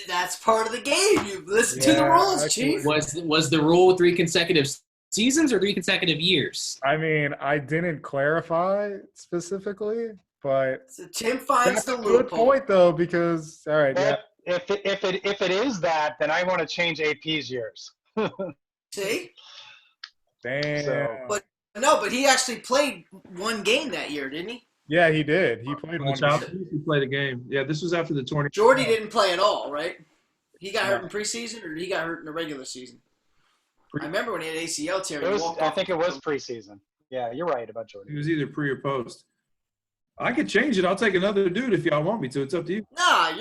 Speaker 2: That's part of the game. You listen to the rules, Chief.
Speaker 5: Was the rule 3 consecutive seasons or 3 consecutive years?
Speaker 1: I mean, I didn't clarify specifically, but
Speaker 2: so Tim finds the loophole.
Speaker 1: Good point though, because all right,
Speaker 3: but if it is that, then I want to change AP's years.
Speaker 2: See?
Speaker 1: Damn.
Speaker 2: But he actually played 1 game that year, didn't he?
Speaker 1: Yeah, he did. He played one.
Speaker 4: He played a game. Yeah, this was after the tournament.
Speaker 2: Jordy didn't play at all, right? He got hurt in preseason, or he got hurt in the regular season? I remember when he had ACL tear.
Speaker 3: I think it was preseason. Yeah, you're right about
Speaker 4: He
Speaker 3: Jordan.
Speaker 4: was either pre or post. I could change it. I'll take another dude if y'all want me to. It's up to you.
Speaker 2: Nah,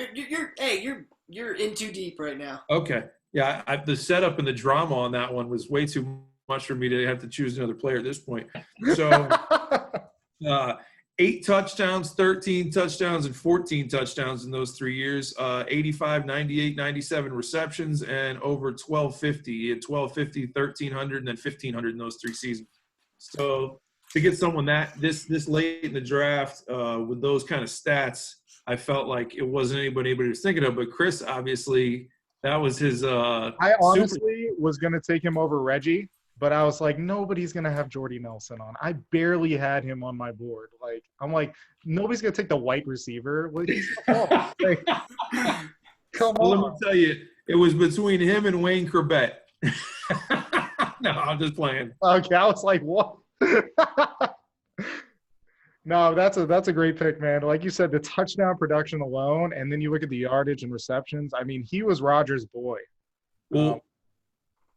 Speaker 2: you're in too deep right now.
Speaker 4: Okay. Yeah, the setup and the drama on that one was way too much for me to have to choose another player at this point. So 8 touchdowns, 13 touchdowns, and 14 touchdowns in those 3 years. 85, 98, 97 receptions, and over 1,250. He had 1,250, 1,300, and then 1,500 in those 3 seasons. So to get someone this late in the draft with those kind of stats, I felt like it wasn't anybody was thinking of. But Chris, obviously, that was his.
Speaker 1: I honestly was going to take him over Reggie, but I was like, nobody's going to have Jordy Nelson on. I barely had him on my board. Like, I'm like, nobody's going to take the white receiver. Like, he's like, come on.
Speaker 4: Let me tell you, it was between him and Wayne Corbett. No, I'm just playing.
Speaker 1: Okay, I was like, what? No, that's a great pick, man. Like you said, the touchdown production alone, and then you look at the yardage and receptions. I mean, he was Rodgers' boy.
Speaker 4: Well,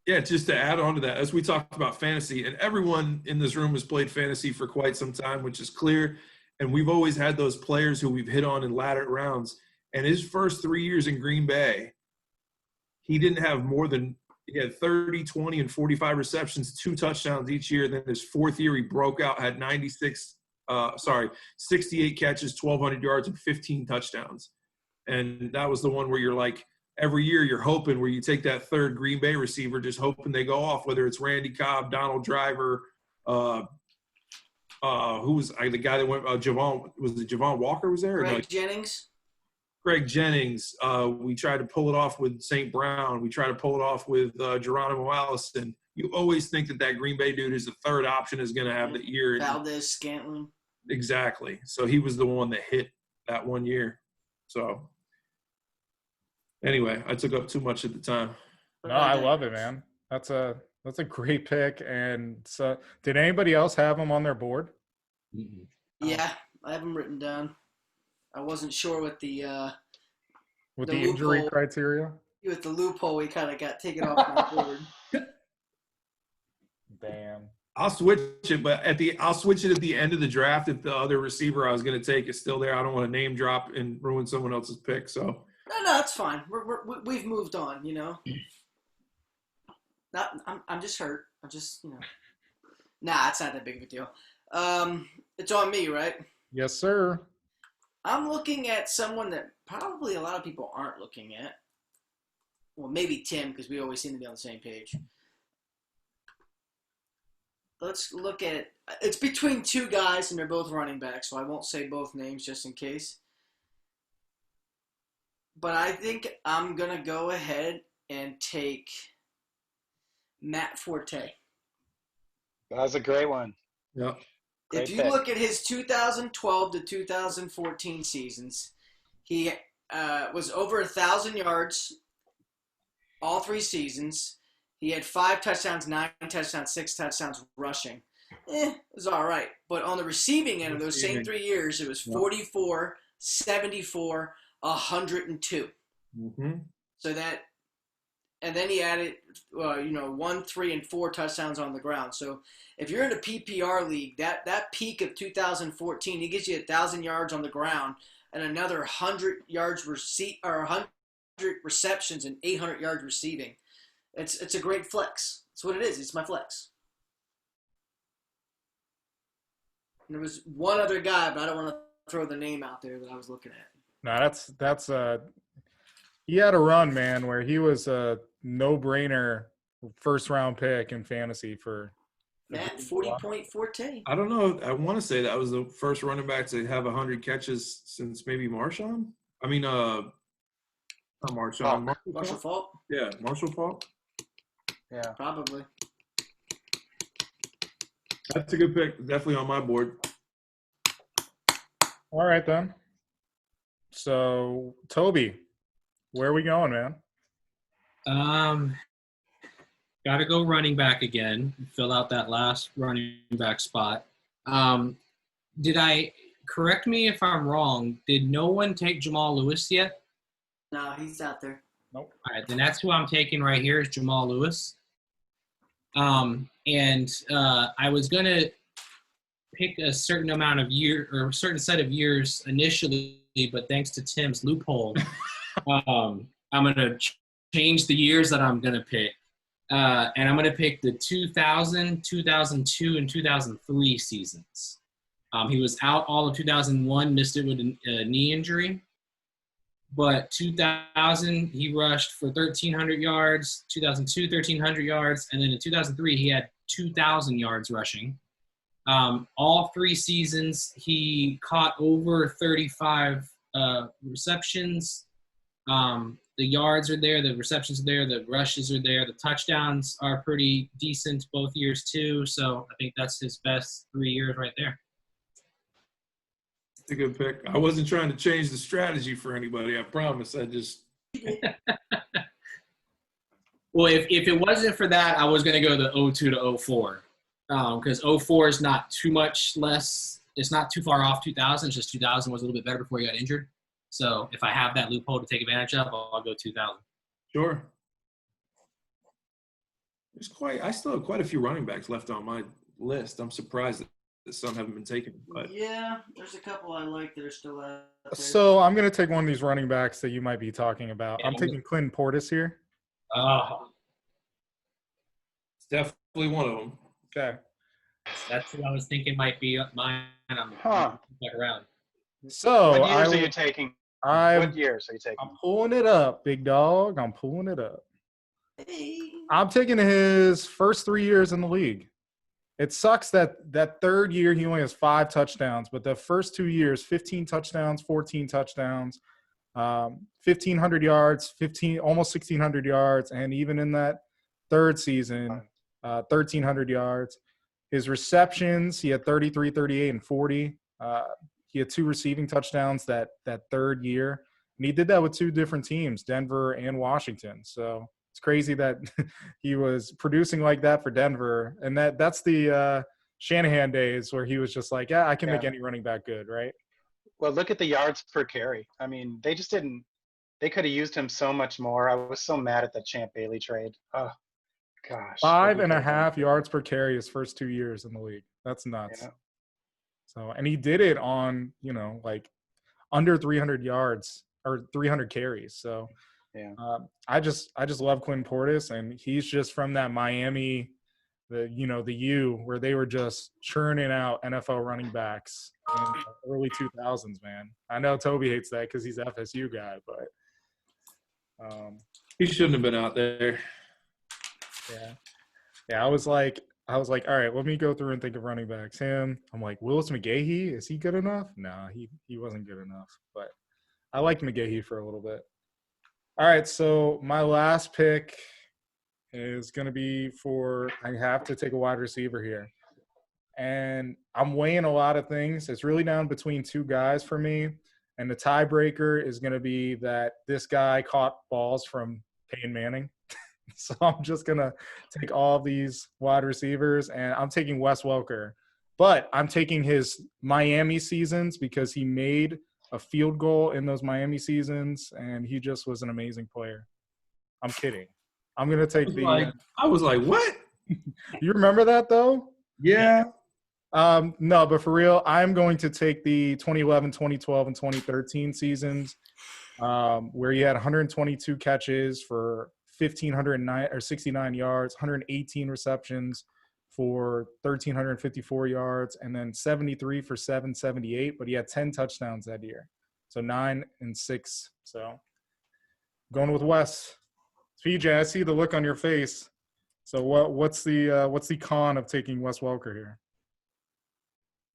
Speaker 4: yeah, just to add on to that, as we talked about fantasy, and everyone in this room has played fantasy for quite some time, which is clear, and we've always had those players who we've hit on in latter rounds. And his first 3 years in Green Bay, he didn't have more than – he had 30, 20, and 45 receptions, 2 touchdowns each year. Then his 4th year, he broke out, had 68 catches, 1,200 yards, and 15 touchdowns. And that was the one where you're like, every year you're hoping, where you take that third Green Bay receiver, just hoping they go off, whether it's Randy Cobb, Donald Driver, who was the guy that went, Javon Walker was there?
Speaker 2: Greg Jennings.
Speaker 4: Greg Jennings. We tried to pull it off with St. Brown. We tried to pull it off with Geronimo Allison. You always think that Green Bay dude is the third option is going to have the year.
Speaker 2: Valdez Scantling.
Speaker 4: Exactly. So he was the one that hit that 1 year. So anyway, I took up too much at the time.
Speaker 1: No, I love it, man. That's a great pick. And so, did anybody else have him on their board?
Speaker 2: Yeah, I have him written down. I wasn't sure with the
Speaker 1: injury criteria.
Speaker 2: With the loophole, we kind of got taken off my board.
Speaker 1: Damn.
Speaker 4: I'll switch it, but I'll switch it at the end of the draft if the other receiver I was going to take is still there. I don't want to name drop and ruin someone else's pick. So
Speaker 2: no, it's fine. We've moved on, you know. I'm just hurt. It's not that big of a deal. It's on me, right?
Speaker 1: Yes, sir.
Speaker 2: I'm looking at someone that probably a lot of people aren't looking at. Well, maybe Tim, because we always seem to be on the same page. Let's look at – it's between 2 guys, and they're both running backs, so I won't say both names just in case. But I think I'm going to go ahead and take Matt Forte.
Speaker 3: That was a great one.
Speaker 4: yeah.
Speaker 2: If you look at his 2012 to 2014 seasons, he was over 1,000 yards all 3 seasons. He had 5 touchdowns, 9 touchdowns, 6 touchdowns rushing. It was all right. But on the receiving end of those same 3 years, it was 44, 74, 102.
Speaker 4: Mm-hmm.
Speaker 2: So that – and then he added, 1, 3, and 4 touchdowns on the ground. So if you're in a PPR league, that peak of 2014, he gives you 1,000 yards on the ground and another 100 yards 100 receptions and 800 yards receiving. It's a great flex. That's what it is. It's my flex. And there was one other guy, but I don't want to throw the name out there that I was looking at.
Speaker 1: No, that's he had a run, man, where he was a no-brainer first-round pick in fantasy for
Speaker 2: Matt 40-point Forte.
Speaker 4: I don't know. I want to say that was the first running back to have 100 catches since maybe Marshawn. I mean, not Marshawn.
Speaker 2: Marshall Faulk?
Speaker 4: Yeah, Marshall Faulk.
Speaker 3: Yeah.
Speaker 2: Probably.
Speaker 4: That's a good pick. Definitely on my board.
Speaker 1: All right, then. So, Toby, where are we going, man?
Speaker 5: Got to go running back again. Fill out that last running back spot. Correct me if I'm wrong, did no one take Jamal Lewis yet?
Speaker 2: No, he's out there.
Speaker 1: Nope.
Speaker 5: All right, then that's who I'm taking right here is Jamal Lewis. I was going to pick a certain amount of year or a certain set of years initially, but thanks to Tim's loophole, I'm going to change the years that I'm going to pick. And I'm going to pick the 2000, 2002, and 2003 seasons. He was out all of 2001, missed it with a knee injury. But 2000, he rushed for 1,300 yards, 2002, 1,300 yards, and then in 2003, he had 2,000 yards rushing. All 3 seasons, he caught over 35 receptions. The yards are there, the receptions are there, the rushes are there, the touchdowns are pretty decent both years too. So I think that's his best 3 years right there.
Speaker 4: It's a good pick. I wasn't trying to change the strategy for anybody. I promise. I just.
Speaker 5: Well, if it wasn't for that, I was going to go the 02 to 04. Because 04 is not too much less. It's not too far off 2000. It's just 2000 was a little bit better before he got injured. So if I have that loophole to take advantage of, I'll go 2000.
Speaker 4: Sure. I still have quite a few running backs left on my list. I'm surprised that some haven't been taken. But
Speaker 2: Yeah, there's a couple I like that are still out there.
Speaker 1: So I'm going to take one of these running backs that you might be talking about. I'm taking Clinton Portis here.
Speaker 4: It's definitely one of them.
Speaker 1: Okay.
Speaker 5: That's what I was thinking might be mine. I'm back around.
Speaker 1: So
Speaker 3: What years are you taking? What years are you taking?
Speaker 1: I'm pulling it up, big dog. I'm pulling it up.
Speaker 2: Hey.
Speaker 1: I'm taking his first 3 years in the league. It sucks that third year he only has 5 touchdowns, but the first 2 years, 15 touchdowns, 14 touchdowns, 1,500 yards, almost 1,600 yards, and even in that third season, 1,300 yards. His receptions, he had 33, 38, and 40. He had 2 receiving touchdowns that third year. And he did that with 2 different teams, Denver and Washington. So it's crazy that he was producing like that for Denver. And that's the Shanahan days where he was just like, yeah, I can make any running back good, right?
Speaker 3: Well, look at the yards per carry. I mean, they just didn't – they could have used him so much more. I was so mad at the Champ Bailey trade. Oh, gosh.
Speaker 1: 5.5 yards per carry his first 2 years in the league. That's nuts.
Speaker 3: Yeah.
Speaker 1: So, and he did it on, like under 300 yards or 300 carries. So,
Speaker 3: yeah,
Speaker 1: I just love Quinn Portis, and he's just from that Miami, the U where they were just churning out NFL running backs in the early 2000s, man. I know Toby hates that because he's an FSU guy, but
Speaker 4: he shouldn't have been out there.
Speaker 1: Yeah. I was like, all right, let me go through and think of running backs. Him, I'm like, Willis McGahee, is he good enough? No, he wasn't good enough, but I liked McGahee for a little bit. All right, so my last pick is going to be I have to take a wide receiver here. And I'm weighing a lot of things. It's really down between 2 guys for me. And the tiebreaker is going to be that this guy caught balls from Peyton Manning. So I'm just going to take all of these wide receivers, and I'm taking Wes Welker. But I'm taking his Miami seasons because he made a field goal in those Miami seasons, and he just was an amazing player. I'm kidding. I'm going to take
Speaker 4: I was like, what?
Speaker 1: You remember that, though?
Speaker 4: Yeah.
Speaker 1: No, but for real, I'm going to take the 2011, 2012, and 2013 seasons where he had 122 catches for 1,569 yards, 118 receptions for 1,354 yards, and then 73 for 778. But he had 10 touchdowns that year, so 9 and 6. So going with Wes. PJ, I see the look on your face. So what's the con of taking Wes Welker here?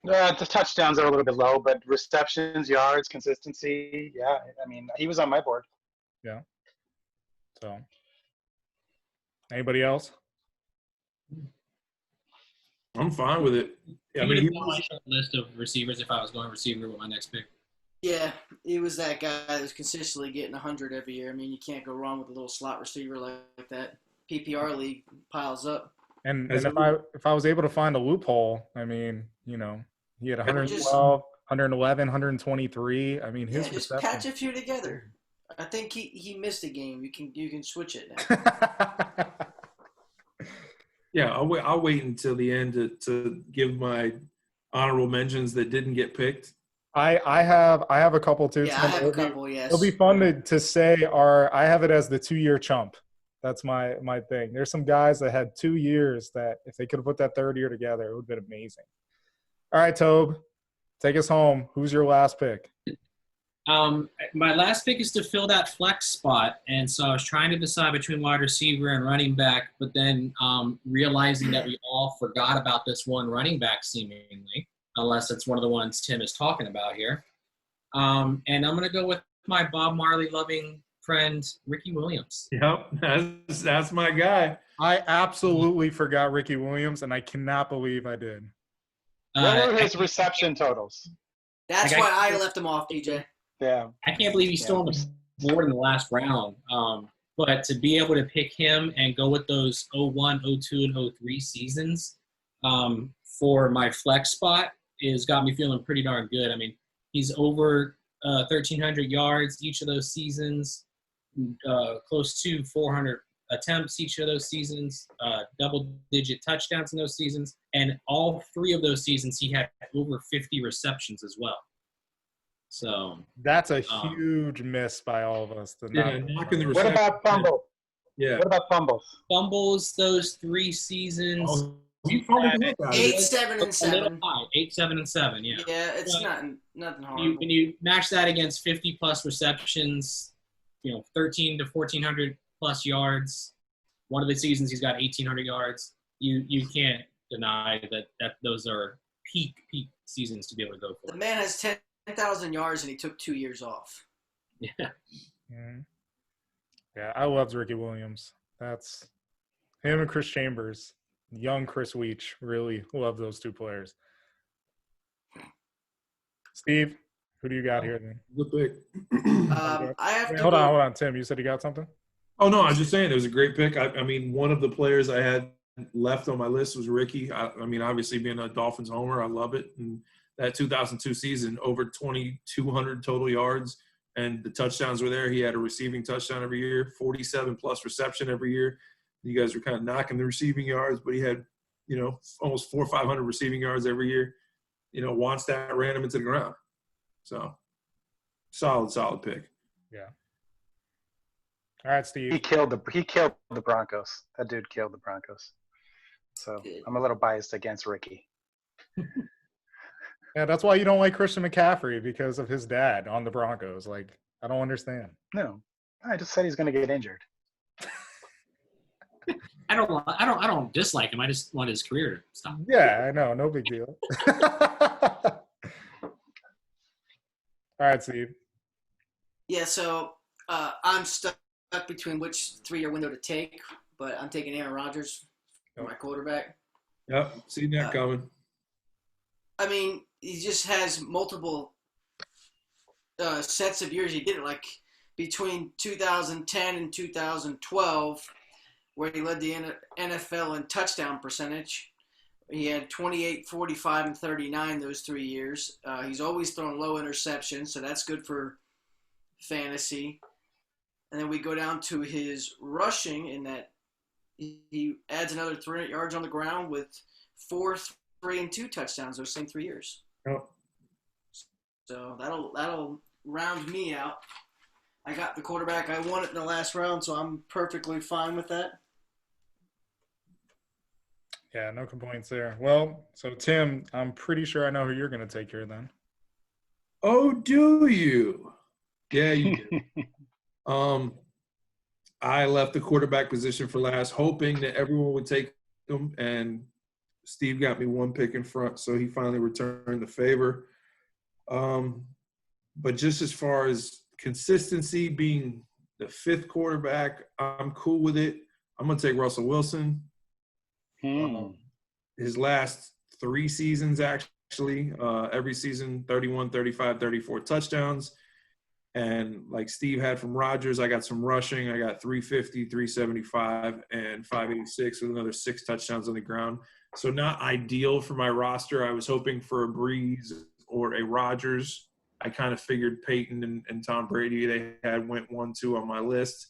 Speaker 3: The touchdowns are a little bit low, but receptions, yards, consistency. Yeah, I mean, he was on my board.
Speaker 1: Yeah. So. Anybody else?
Speaker 4: I'm fine with it.
Speaker 5: I mean, he was on my list of receivers if I was going receiver with my next pick. Yeah,
Speaker 2: he was that guy that was consistently getting 100 every year. I mean, you can't go wrong with a little slot receiver like that. PPR league piles up.
Speaker 1: And if I was able to find a loophole, I mean, he had 112, 111, 123. I mean, his
Speaker 2: just
Speaker 1: reception.
Speaker 2: patch a few together. I think he missed a game. You can switch it now.
Speaker 4: Yeah, I'll wait until the end to give my honorable mentions that didn't get picked?
Speaker 1: I have a couple too.
Speaker 2: Yeah, I have a couple. Yes,
Speaker 1: It'll be fun to say I have it as the 2-year chump. That's my thing. There's some guys that had 2 years that if they could have put that third year together, it would have been amazing. All right, Tobe, take us home. Who's your last pick?
Speaker 5: My last pick is to fill that flex spot, and so I was trying to decide between wide receiver and running back, but then realizing that we all forgot about this one running back seemingly, unless it's one of the ones Tim is talking about here. And I'm going to go with my Bob Marley loving friend, Ricky Williams.
Speaker 4: Yep, that's my guy.
Speaker 1: I absolutely forgot Ricky Williams, and I cannot believe I did.
Speaker 3: What were his reception totals?
Speaker 2: That's why I left him off, DJ.
Speaker 3: Yeah.
Speaker 5: I can't believe he's still on the board in the last round. But to be able to pick him and go with those 01, 02, and 03 seasons for my flex spot is got me feeling pretty darn good. I mean, he's over 1,300 yards each of those seasons, close to 400 attempts each of those seasons, double-digit touchdowns in those seasons, and all 3 of those seasons he had over 50 receptions as well. So
Speaker 1: that's a huge miss by all of us.
Speaker 4: Knocking the
Speaker 3: what about fumbles?
Speaker 4: Yeah.
Speaker 3: What about fumbles?
Speaker 5: Fumbles those 3 seasons.
Speaker 4: Oh, you fumbled that guy.
Speaker 2: 8, 7, and 7.
Speaker 5: A little high. 8, 7, and 7. Yeah.
Speaker 2: Yeah, it's nothing hard.
Speaker 5: When you match that against 50+ receptions, 13 to 1,400 plus yards. One of the seasons he's got 1,800 yards. You can't deny that those are peak seasons to be able to go for.
Speaker 2: The man has 10,000 yards and he took 2 years off.
Speaker 5: Yeah.
Speaker 1: Mm-hmm. Yeah, I loved Ricky Williams. That's him and Chris Chambers. Young Chris Weech. Really love those 2 players. Steve, who do you got here then?
Speaker 4: Good pick.
Speaker 2: I have to
Speaker 1: hold on. Tim, you said you got something?
Speaker 4: Oh, no, I was just saying it was a great pick. I mean, one of the players I had left on my list was Ricky. I mean, obviously being a Dolphins homer, I love it. And that 2002 season, over 2,200 total yards, and the touchdowns were there. He had a receiving touchdown every year, 47+ reception every year. You guys were kind of knocking the receiving yards, but he had, almost 400 or 500 receiving yards every year. Wannstedt ran him into the ground. So, solid pick.
Speaker 1: Yeah. All right, Steve.
Speaker 3: He killed the Broncos. That dude killed the Broncos. So I'm a little biased against Ricky.
Speaker 1: Yeah, that's why you don't like Christian McCaffrey, because of his dad on the Broncos. Like, I don't understand.
Speaker 3: No, I just said he's going to get injured.
Speaker 5: I don't dislike him. I just want his career to stop.
Speaker 1: Yeah, I know. No big deal. All right, Steve.
Speaker 2: Yeah, so I'm stuck between which 3-year window to take, but I'm taking Aaron Rodgers for my quarterback.
Speaker 4: Yep, see that coming.
Speaker 2: I mean, he just has multiple sets of years. He did it like between 2010 and 2012, where he led the NFL in touchdown percentage. He had 28, 45, and 39 those 3 years. He's always thrown low interceptions, so that's good for fantasy. And then we go down to his rushing, in that he adds another 300 yards on the ground with 4, 3, and 2 touchdowns those same 3 years.
Speaker 4: Oh.
Speaker 2: So that'll round me out. I got the quarterback I wanted in the last round, so I'm perfectly fine with that.
Speaker 1: Yeah, no complaints there. Well, so Tim, I'm pretty sure I know who you're going to take here then.
Speaker 4: Oh, do you? Yeah, you do. I left the quarterback position for last, hoping that everyone would take him, and Steve got me 1 pick in front, so he finally returned the favor. But just as far as consistency, being the 5th quarterback, I'm cool with it. I'm going to take Russell Wilson. His last 3 seasons, actually, every season, 31, 35, 34 touchdowns. And like Steve had from Rodgers, I got some rushing. I got 350, 375, and 586 with another 6 touchdowns on the ground. So not ideal for my roster. I was hoping for a Breeze or a Rodgers. I kind of figured Peyton and Tom Brady, they went 1-2 on my list.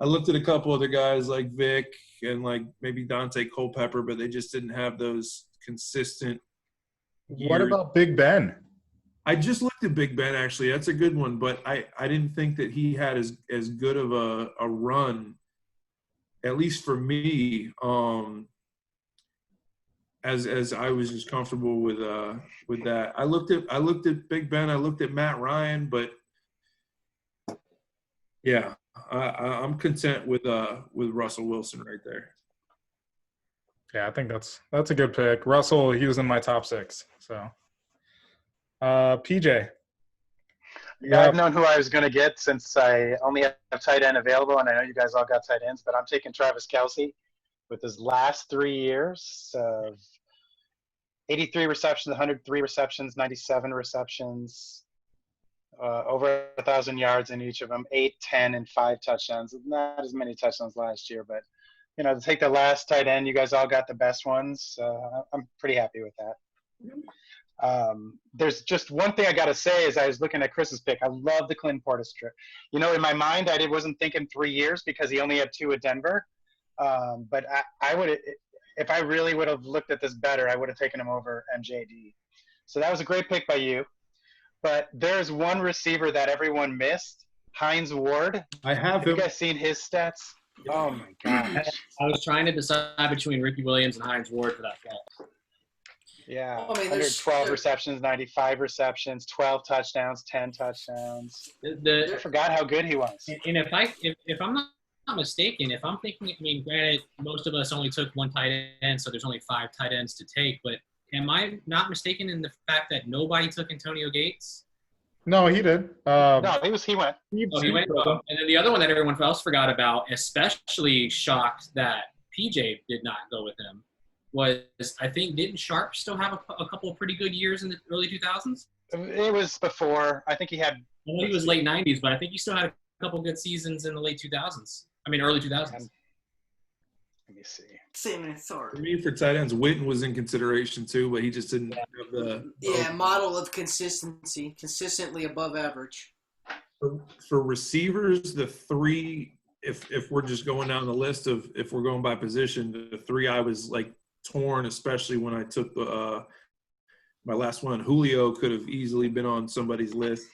Speaker 4: I looked at a couple other guys like Vic and like maybe Dante Culpepper, but they just didn't have those consistent
Speaker 1: What about Big Ben?
Speaker 4: I just looked at Big Ben, actually. That's a good one, but I didn't think that he had as good of a run, at least for me, as I was just comfortable with that. I looked at Big Ben. I looked at Matt Ryan, but yeah, I'm content with Russell Wilson right there.
Speaker 1: Yeah, I think that's a good pick. Russell, he was in my top 6. So, PJ.
Speaker 3: Yeah, I've known who I was going to get since I only have tight end available, and I know you guys all got tight ends, but I'm taking Travis Kelce with his last 3 years of 83 receptions, 103 receptions, 97 receptions, over 1,000 yards in each of them, 8, 10, and 5 touchdowns. Not as many touchdowns last year, but to take the last tight end, you guys all got the best ones. I'm pretty happy with that. There's just one thing I got to say as I was looking at Chris's pick. I love the Clint Portis trip. In my mind, I wasn't thinking 3 years because he only had 2 at Denver. But I would, if I really would have looked at this better, I would have taken him over MJD. So that was a great pick by you. But there's one receiver that everyone missed, Hines Ward.
Speaker 4: I have
Speaker 3: him. You guys seen his stats? Oh, my gosh.
Speaker 5: I was trying to decide between Ricky Williams and Hines Ward for that fall.
Speaker 3: Yeah, 112 receptions, 95 receptions, 12 touchdowns, 10 touchdowns. I forgot how good he was.
Speaker 5: And if I'm not mistaken, if I'm thinking, granted, most of us only took 1 tight end, so there's only 5 tight ends to take. But am I not mistaken in the fact that nobody took Antonio Gates?
Speaker 1: No, he did.
Speaker 3: No, he went.
Speaker 5: He went. And then the other one that everyone else forgot about, especially shocked that PJ did not go with him, was I think didn't Sharp still have a couple of pretty good years in the early 2000s?
Speaker 3: It was before. I think he had.
Speaker 5: He was late 90s, but I think he still had a couple good seasons in the late 2000s. Early 2000s.
Speaker 3: Let me see.
Speaker 4: For me, for tight ends, Witten was in consideration too, but he just didn't have the
Speaker 2: model of consistency, consistently above average.
Speaker 4: For receivers, the 3, if we're just going down the list of if we're going by position, the 3 I was like torn, especially when I took my last one. Julio could have easily been on somebody's list.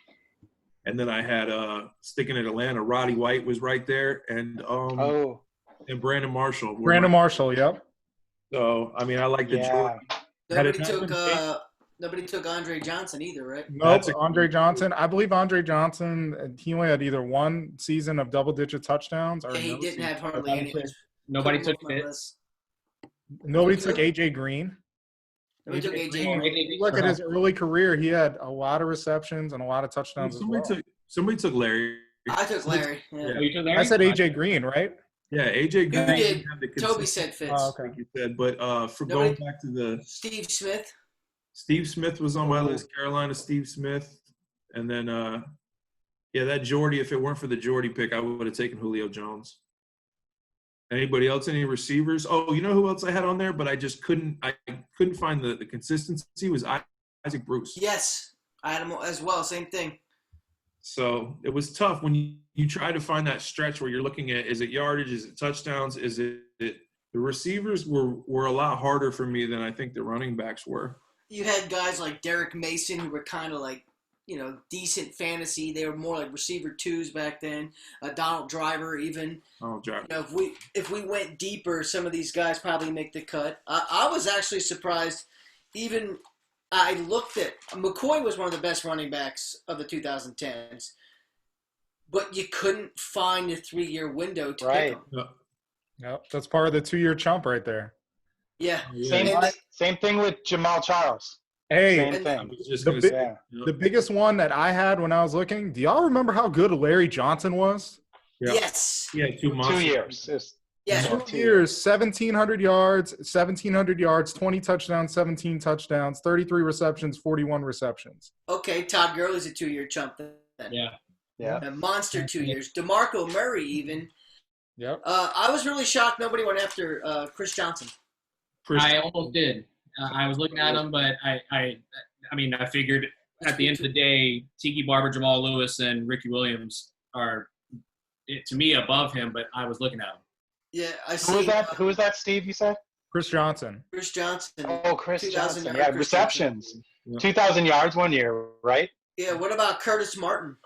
Speaker 4: And then I had sticking at Atlanta, Roddy White was right there, and Brandon Marshall.
Speaker 1: Marshall, yep.
Speaker 4: So I like the
Speaker 2: Jordan. Nobody took Andre Johnson either, right?
Speaker 1: No, Andre Johnson. I believe Andre Johnson. He only had either 1 season of double-digit touchdowns, or
Speaker 2: he didn't have hardly any.
Speaker 5: Nobody took Fitz.
Speaker 1: Nobody took AJ Green.
Speaker 2: We took AJ Green.
Speaker 1: Look at his early career; he had a lot of receptions and a lot of touchdowns.
Speaker 4: Somebody took Larry.
Speaker 2: I took Larry. Yeah.
Speaker 5: You took Larry?
Speaker 1: I said AJ Green, right?
Speaker 4: Yeah, AJ Green.
Speaker 2: You did. Toby said Fitz.
Speaker 1: Okay.
Speaker 4: Like you said, but going back to the
Speaker 2: Steve Smith.
Speaker 4: Steve Smith was on my list. Carolina Steve Smith, and then that Jordy. If it weren't for the Jordy pick, I would have taken Julio Jones. Anybody else? Any receivers? Oh, you know who else I had on there, but I just couldn't. I couldn't find the consistency. Was Isaac Bruce?
Speaker 2: Yes, I had him as well. Same thing.
Speaker 4: So it was tough when you try to find that stretch where you're looking at, is it yardage, is it touchdowns, is it the receivers were a lot harder for me than I think the running backs were.
Speaker 2: You had guys like Derek Mason who were kind of like, decent fantasy. They were more like receiver 2s back then. Donald Driver even.
Speaker 4: Donald Driver.
Speaker 2: If we went deeper, some of these guys probably make the cut. I was actually surprised. Even I looked at McCoy was one of the best running backs of the 2010s, but you couldn't find a 3-year window to pick him.
Speaker 1: Yep, that's part of the 2-year chump right there.
Speaker 2: Yeah.
Speaker 3: Same thing with Jamal Charles.
Speaker 1: Hey,
Speaker 3: same thing.
Speaker 1: The biggest one that I had when I was looking, do y'all remember how good Larry Johnson was?
Speaker 4: Yeah.
Speaker 2: Yes.
Speaker 4: Yeah, 2 months.
Speaker 3: 2 years.
Speaker 2: Yeah.
Speaker 1: 2 years, 1,700 yards, 20 touchdowns, 17 touchdowns, 33 receptions, 41 receptions.
Speaker 2: Okay, Todd Gurley's a 2-year chump then.
Speaker 3: Yeah.
Speaker 2: A monster 2 years. DeMarco Murray even.
Speaker 1: Yep.
Speaker 2: I was really shocked nobody went after Chris Johnson.
Speaker 5: I almost did. I was looking at him, but I figured at the end of the day, Tiki Barber, Jamal Lewis, and Ricky Williams are, to me, above him, but I was looking at him.
Speaker 2: Yeah, I see.
Speaker 3: Who was that, Steve, you said?
Speaker 1: Chris Johnson.
Speaker 2: Chris Johnson.
Speaker 3: Oh, Chris
Speaker 2: 2000
Speaker 3: Johnson.
Speaker 2: yard
Speaker 3: Yeah,
Speaker 2: Chris
Speaker 3: receptions.
Speaker 2: Johnson.
Speaker 4: Yeah.
Speaker 3: 2,000 yards 1 year, right?
Speaker 2: Yeah, what about Curtis Martin?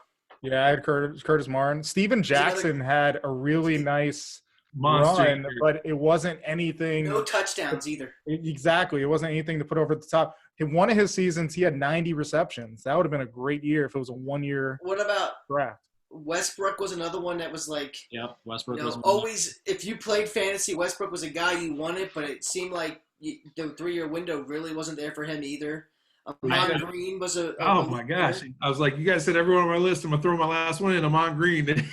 Speaker 1: Yeah, I had Curtis Martin. Steven Jackson had a really nice
Speaker 4: Monster
Speaker 1: run,
Speaker 4: year.
Speaker 1: but it wasn't anything.
Speaker 2: No touchdowns either.
Speaker 1: Exactly. It wasn't anything to put over the top. In one of his seasons, he had 90 receptions. That would have been a great year if it was a 1 year
Speaker 2: What about
Speaker 1: draft.
Speaker 2: Westbrook was another one that was like,
Speaker 5: Yep, Westbrook
Speaker 2: you know,
Speaker 5: was
Speaker 2: always, if you played fantasy, Westbrook was a guy you wanted, but it seemed like the 3-year window really wasn't there for him either. Amon Green was a
Speaker 4: Oh my gosh! I was like, you guys said everyone on my list. I'm gonna throw my last one in. Amon Green.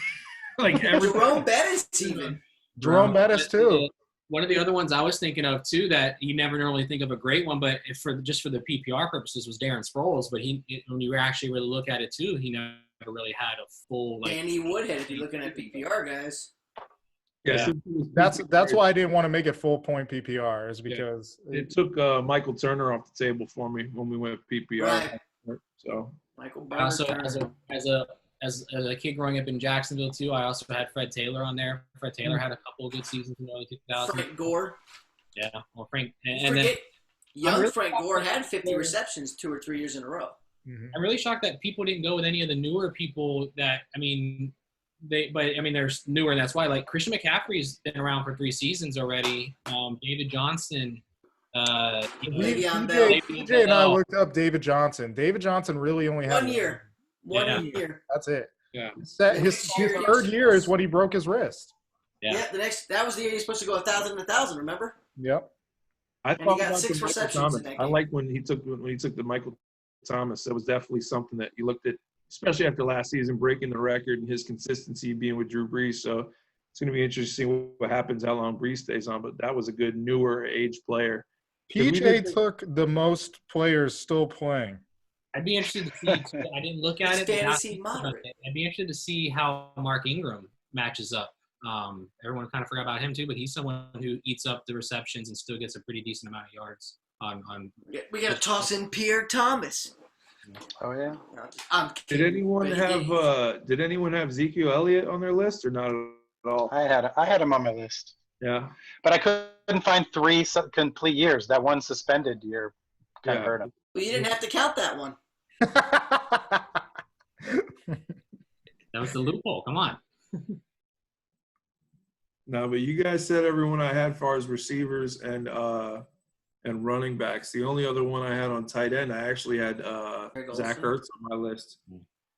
Speaker 4: Like
Speaker 2: Jerome Bettis even.
Speaker 1: Jerome Bettis, too.
Speaker 5: One of the other ones I was thinking of too that you never normally think of a great one, but if for the PPR purposes was Darren Sproles. But when you actually really look at it too, he never really had a full like.
Speaker 2: Danny Woodhead, if you're looking at PPR guys.
Speaker 4: yeah.
Speaker 1: That's why I didn't want to make it full point PPR, is because
Speaker 4: It took Michael Turner off the table for me when we went PPR.
Speaker 2: Right.
Speaker 4: So
Speaker 2: Michael
Speaker 5: Also,
Speaker 2: Turner.
Speaker 5: as a kid growing up in Jacksonville too, I also had Fred Taylor on there. Fred Taylor had a couple of good seasons in the early 2000s.
Speaker 2: Frank Gore.
Speaker 5: Yeah, well Frank, and then
Speaker 2: Young Frank Gore had 50 receptions 2 or 3 years in a row.
Speaker 5: I'm really shocked that people didn't go with any of the newer people that they're newer, and that's why like Christian McCaffrey's been around for 3 seasons already. David Johnson.
Speaker 2: Le'Veon Bell.
Speaker 1: DJ and I looked up David Johnson. David Johnson really only had
Speaker 2: 1 year. One year.
Speaker 1: That's it.
Speaker 4: yeah,
Speaker 1: His third year is when he broke his wrist.
Speaker 5: Yeah.
Speaker 2: That was the year he was supposed to go 1,000, remember?
Speaker 1: Yep.
Speaker 4: I
Speaker 2: And he
Speaker 4: thought
Speaker 2: got
Speaker 4: about
Speaker 2: 6
Speaker 4: the Michael
Speaker 2: receptions
Speaker 4: Thomas.
Speaker 2: in that
Speaker 4: I
Speaker 2: game.
Speaker 4: like when he took the Michael Thomas. That was definitely something that you looked at, especially after last season, breaking the record and his consistency being with Drew Brees. So it's going to be interesting to see what happens, how long Brees stays on. But that was a good newer age player.
Speaker 1: PJ took the most players still playing.
Speaker 5: I'd be interested to see. I didn't look at it.
Speaker 2: Fantasy moderate.
Speaker 5: I'd be interested to see how Mark Ingram matches up. Everyone kind of forgot about him too, but he's someone who eats up the receptions and still gets a pretty decent amount of yards.
Speaker 2: We got to toss in Pierre Thomas.
Speaker 3: Oh, yeah.
Speaker 2: I'm
Speaker 4: Did
Speaker 2: kidding,
Speaker 4: anyone
Speaker 2: but
Speaker 4: have Ezekiel Elliott on their list or not at all?
Speaker 3: I had him on my list.
Speaker 4: Yeah.
Speaker 3: But I couldn't find 3 complete years. That one suspended year kind of hurt him.
Speaker 2: Well, you didn't have to count that one.
Speaker 5: That was the loophole. Come on.
Speaker 4: No, but you guys said everyone I had as far as receivers and running backs. The only other one I had on tight end, I actually had Zach Ertz on my list.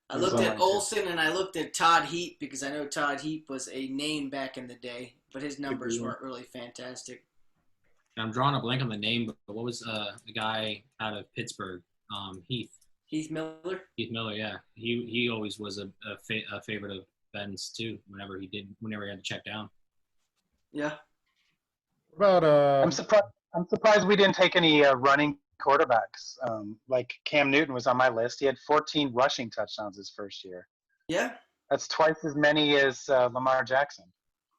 Speaker 2: I looked at Olsen and I looked at Todd Heap because I know Todd Heap was a name back in the day, but his numbers weren't really fantastic.
Speaker 5: I'm drawing a blank on the name, but what was the guy out of Pittsburgh? Heath
Speaker 2: Miller?
Speaker 5: Heath Miller, yeah. He always was a favorite of Ben's too. Whenever he had to check down.
Speaker 2: Yeah.
Speaker 1: What about
Speaker 3: I'm surprised we didn't take any running quarterbacks. Like Cam Newton was on my list. He had 14 rushing touchdowns his first year.
Speaker 2: Yeah.
Speaker 3: That's twice as many as Lamar Jackson.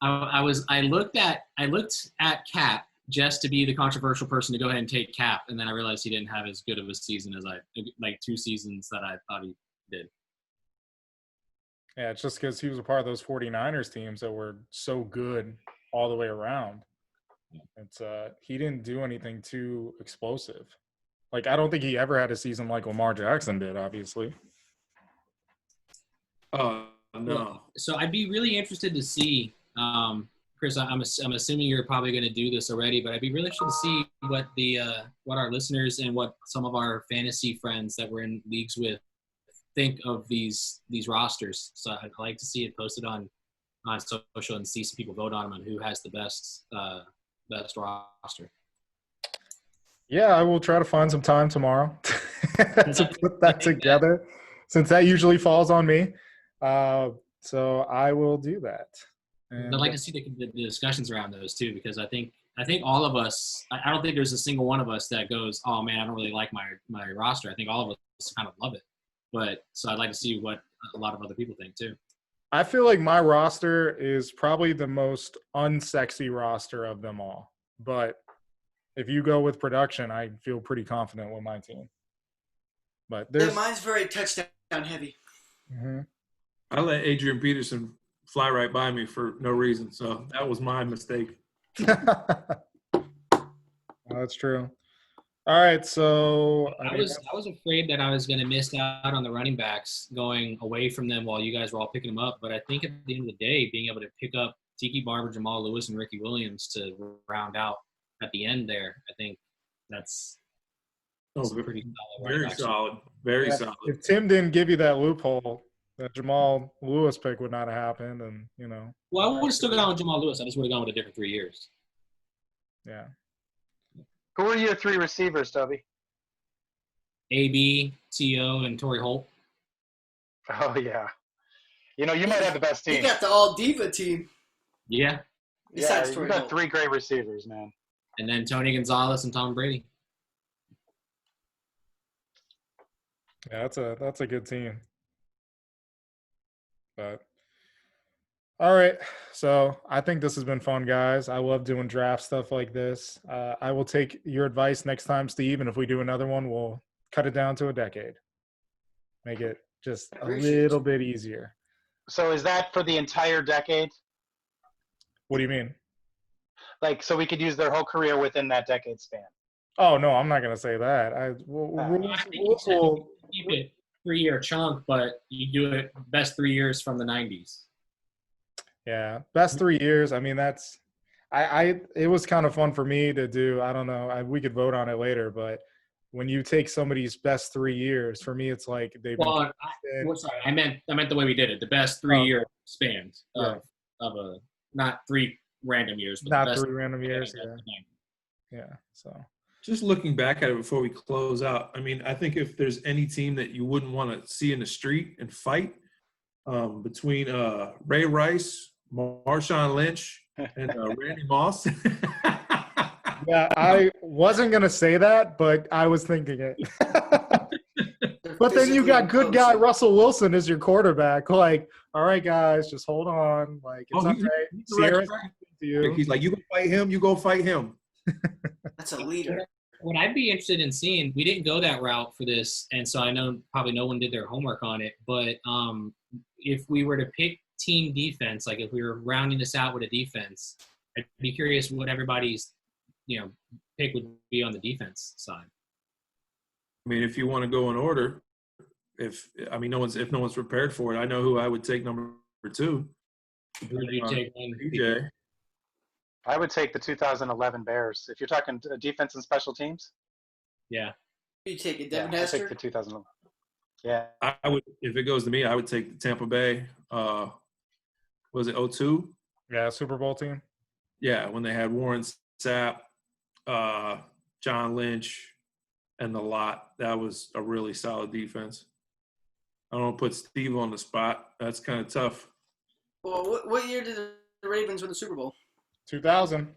Speaker 5: I looked at Cap just to be the controversial person to go ahead and take Cap, and then I realized he didn't have as good of a season as 2 seasons that I thought he did.
Speaker 1: Yeah, it's just because he was a part of those 49ers teams that were so good all the way around. It's he didn't do anything too explosive. Like, I don't think he ever had a season like Lamar Jackson did, obviously.
Speaker 4: Oh, no.
Speaker 5: Well, so I'd be really interested to see, Chris, I'm assuming you're probably going to do this already, but I'd be really interested to see what our listeners and what some of our fantasy friends that we're in leagues with think of these rosters. So I'd like to see it posted on social and see some people vote on them and who has the best roster.
Speaker 1: Yeah, I will try to find some time tomorrow to put that together, since that usually falls on me. So I will do that. And
Speaker 5: I'd like to see the discussions around those too, because I think all of us, I don't think there's a single one of us that goes, oh man, I don't really like my roster. I think all of us kind of love it. But so I'd like to see what a lot of other people think too.
Speaker 1: I feel like my roster is probably the most unsexy roster of them all. But if you go with production, I feel pretty confident with my team. But
Speaker 2: mine's very touchdown heavy.
Speaker 1: Mm-hmm.
Speaker 4: I let Adrian Peterson fly right by me for no reason, so that was my mistake.
Speaker 1: That's true. All right, so
Speaker 5: I was afraid that I was going to miss out on the running backs going away from them while you guys were all picking them up. But I think at the end of the day, being able to pick up Tiki Barber, Jamal Lewis, and Ricky Williams to round out at the end there, I think that's pretty solid.
Speaker 4: Very solid. Very solid.
Speaker 1: If Tim didn't give you that loophole, that Jamal Lewis pick would not have happened, and
Speaker 5: Well, I would have still gone with Jamal Lewis. I just would have gone with a different 3 years.
Speaker 1: Yeah.
Speaker 3: Who are your 3 receivers, Toby?
Speaker 5: AB, T.O., and Torrey Holt.
Speaker 3: Oh, yeah. You might have the best team.
Speaker 2: You got the all-diva team.
Speaker 5: Yeah.
Speaker 2: Besides
Speaker 3: you
Speaker 2: Torrey
Speaker 3: got
Speaker 2: Holt.
Speaker 3: 3 great receivers, man.
Speaker 5: And then Tony Gonzalez and Tom Brady.
Speaker 1: Yeah, that's a good team. But all right, so I think this has been fun, guys. I love doing draft stuff like this. I will take your advice next time, Steve, and if we do another one, we'll cut it down to a decade. Make it just a little bit easier.
Speaker 3: So is that for the entire decade?
Speaker 1: What do you mean?
Speaker 3: Like, so we could use their whole career within that decade span?
Speaker 1: Oh, no, I'm not going to say that.
Speaker 5: I think you said keep it 3-year chunk, but you do it best 3 years from the 90s.
Speaker 1: Yeah, best 3 years. I mean, that's it was kind of fun for me to do. I don't know. We could vote on it later, but when you take somebody's best 3 years, for me, it's like they've
Speaker 5: Well, sorry, I meant the way we did it. The best 3-year spans of a not 3 random years, but
Speaker 1: not
Speaker 5: the best
Speaker 1: 3 random years. Yeah. So
Speaker 4: just looking back at it before we close out, I mean, I think if there's any team that you wouldn't want to see in the street and fight between Ray Rice, Marshawn Lynch, and Randy Moss.
Speaker 1: Yeah, I wasn't going to say that, but I was thinking it. But then you got good guy Russell Wilson as your quarterback. Like, all right, guys, just hold on. Like, it's okay.
Speaker 4: He's like, you go fight him, you go fight him.
Speaker 2: That's a leader.
Speaker 5: What I'd be interested in seeing, we didn't go that route for this, and so I know probably no one did their homework on it, but if we were to pick team defense, like if we were rounding this out with a defense, I'd be curious what everybody's pick would be on the defense side.
Speaker 4: I mean, if you want to go in order, if no one's prepared for it, I know who I would take number 2.
Speaker 5: Who would you take one?
Speaker 4: DJ.
Speaker 3: I would take the 2011 Bears. If you're talking defense and special teams.
Speaker 5: Yeah.
Speaker 2: You take it, Devin
Speaker 3: I
Speaker 2: Hester?
Speaker 3: take the 2011. Yeah.
Speaker 4: I would, if it goes to me, I would take the Tampa Bay. Was it 02?
Speaker 1: Yeah, Super Bowl team.
Speaker 4: Yeah, when they had Warren Sapp, John Lynch, and the lot. That was a really solid defense. I don't want to put Steve on the spot. That's kind of tough.
Speaker 2: Well, what year did the Ravens win the Super Bowl?
Speaker 1: 2000.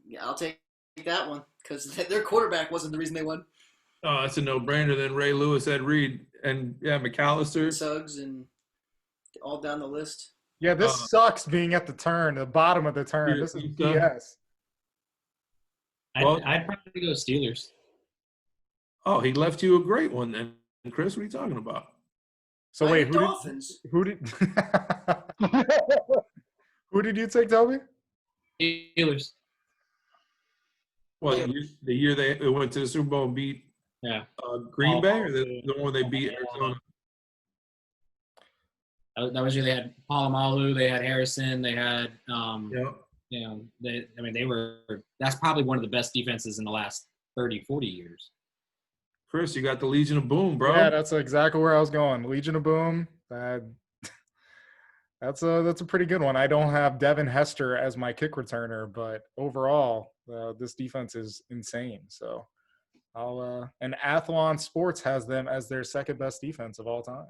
Speaker 2: Yeah, I'll take that one because their quarterback wasn't the reason they won.
Speaker 4: Oh, that's a no-brainer. Then Ray Lewis, Ed Reed, and McAllister.
Speaker 2: Suggs and all down the list.
Speaker 1: Yeah, this sucks being at the bottom of the turn. This is BS.
Speaker 5: I'd probably go Steelers.
Speaker 4: Oh, he left you a great one then, Chris. What are you talking about?
Speaker 1: So wait,
Speaker 2: Dolphins.
Speaker 1: Who did you take, Toby?
Speaker 5: Steelers.
Speaker 4: What, the year they went to the Super Bowl and beat Green Bay, or the one they beat Arizona?
Speaker 5: That was year they had Polamalu, they had Harrison, they had they were. That's probably one of the best defenses in the last 30, 40 years.
Speaker 4: Chris, you got the Legion of Boom, bro.
Speaker 1: Yeah, that's exactly where I was going. Legion of Boom. That's a pretty good one. I don't have Devin Hester as my kick returner, but overall, this defense is insane. So, and Athlon Sports has them as their second best defense of all time.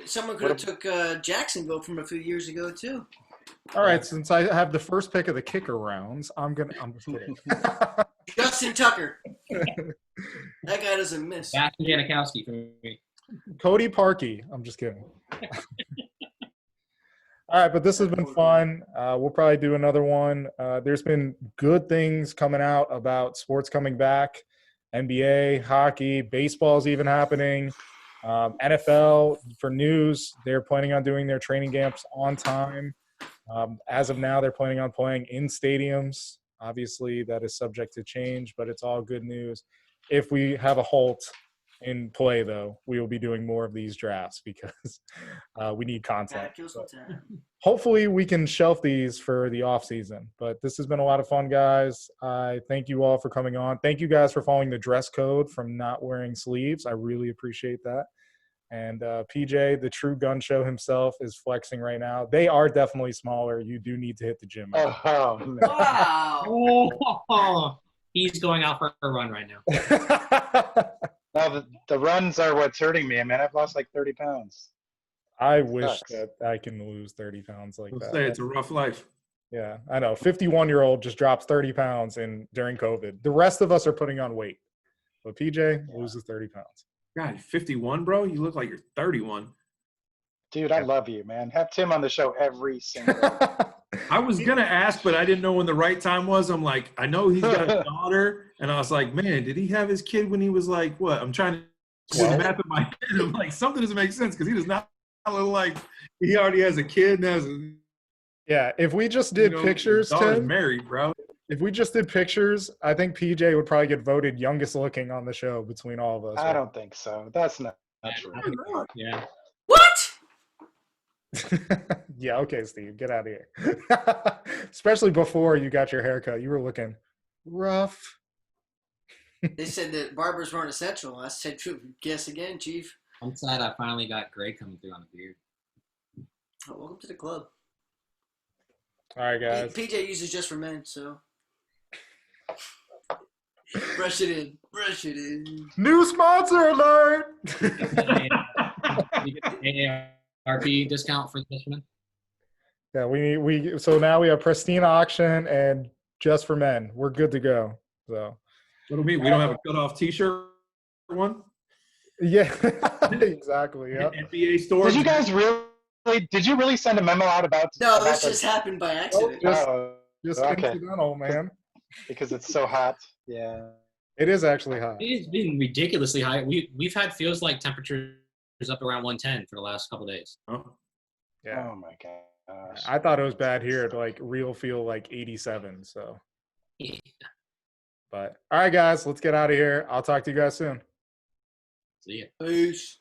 Speaker 2: Someone could have took Jacksonville from a few years ago too.
Speaker 1: All right, since I have the first pick of the kicker rounds, I'm just kidding.
Speaker 2: Justin Tucker. That guy doesn't miss.
Speaker 5: Back to Janikowski for me.
Speaker 1: Cody Parkey. I'm just kidding. All right, but this has been fun. We'll probably do another one. There's been good things coming out about sports coming back. NBA, hockey, baseball's even happening. NFL, for news, they're planning on doing their training camps on time. As of now, they're planning on playing in stadiums. Obviously, that is subject to change, but it's all good news. If we have a halt in play, though, we will be doing more of these drafts because we need content. Hopefully, we can shelf these for the off season. But this has been a lot of fun, guys. I thank you all for coming on. Thank you guys for following the dress code from not wearing sleeves. I really appreciate that. And PJ, the true gun show himself, is flexing right now. They are definitely smaller. You do need to hit the gym.
Speaker 3: Oh, man.
Speaker 5: Oh, he's going out for a run right now.
Speaker 3: No, the runs are what's hurting me. I mean, I've lost like 30 pounds.
Speaker 1: I wish that I can lose 30 pounds like that.
Speaker 4: Say it's a rough life.
Speaker 1: Yeah, I know. 51-year-old just drops 30 pounds during COVID. The rest of us are putting on weight. But PJ loses 30 pounds.
Speaker 4: God, 51, bro? You look like you're 31.
Speaker 3: Dude, I love you, man. Have Tim on the show every single day.
Speaker 4: I was going to ask, but I didn't know when the right time was. I'm like, I know he's got a daughter. And I was like, man, did he have his kid when he was like, what? I'm trying to do the math in my head. I'm like, something doesn't make sense because he does not look like he already has a kid and has a –
Speaker 1: yeah, if we just did pictures, Tim,
Speaker 4: married, bro.
Speaker 1: If we just did pictures, I think PJ would probably get voted youngest looking on the show between all of us.
Speaker 3: I don't think so. That's not true.
Speaker 5: Yeah.
Speaker 2: What?
Speaker 1: Yeah, okay, Steve, get out of here. Especially before you got your haircut, you were looking rough.
Speaker 2: They said that barbers weren't essential. I said, guess again, Chief.
Speaker 5: I'm sad I finally got gray coming through on the beard.
Speaker 2: Oh, welcome to the club.
Speaker 1: All right, guys.
Speaker 2: PJ uses just for men, so. Brush it in. Brush it in.
Speaker 1: New sponsor alert!
Speaker 5: You get an AARP discount for this one?
Speaker 1: Yeah, so now we have Pristine Auction and Just for Men. We're good to go. So
Speaker 4: What do we mean? We don't have a cutoff T-shirt one?
Speaker 1: yeah, exactly. Yeah.
Speaker 4: NBA store.
Speaker 3: Did you guys did you really send a memo out about
Speaker 2: No, this just happened by accident.
Speaker 1: Just
Speaker 3: okay.
Speaker 1: incidental, man.
Speaker 3: Because it's so hot. Yeah.
Speaker 1: It is actually hot.
Speaker 5: It's been ridiculously high. We've had feels like temperatures up around 110 for the last couple of days.
Speaker 4: Oh.
Speaker 1: Yeah.
Speaker 3: Oh my gosh.
Speaker 1: I thought it was bad here. It like real feel like 87. So,
Speaker 5: Yeah.
Speaker 1: but all right, guys, let's get out of here. I'll talk to you guys soon.
Speaker 5: See ya.
Speaker 2: Peace.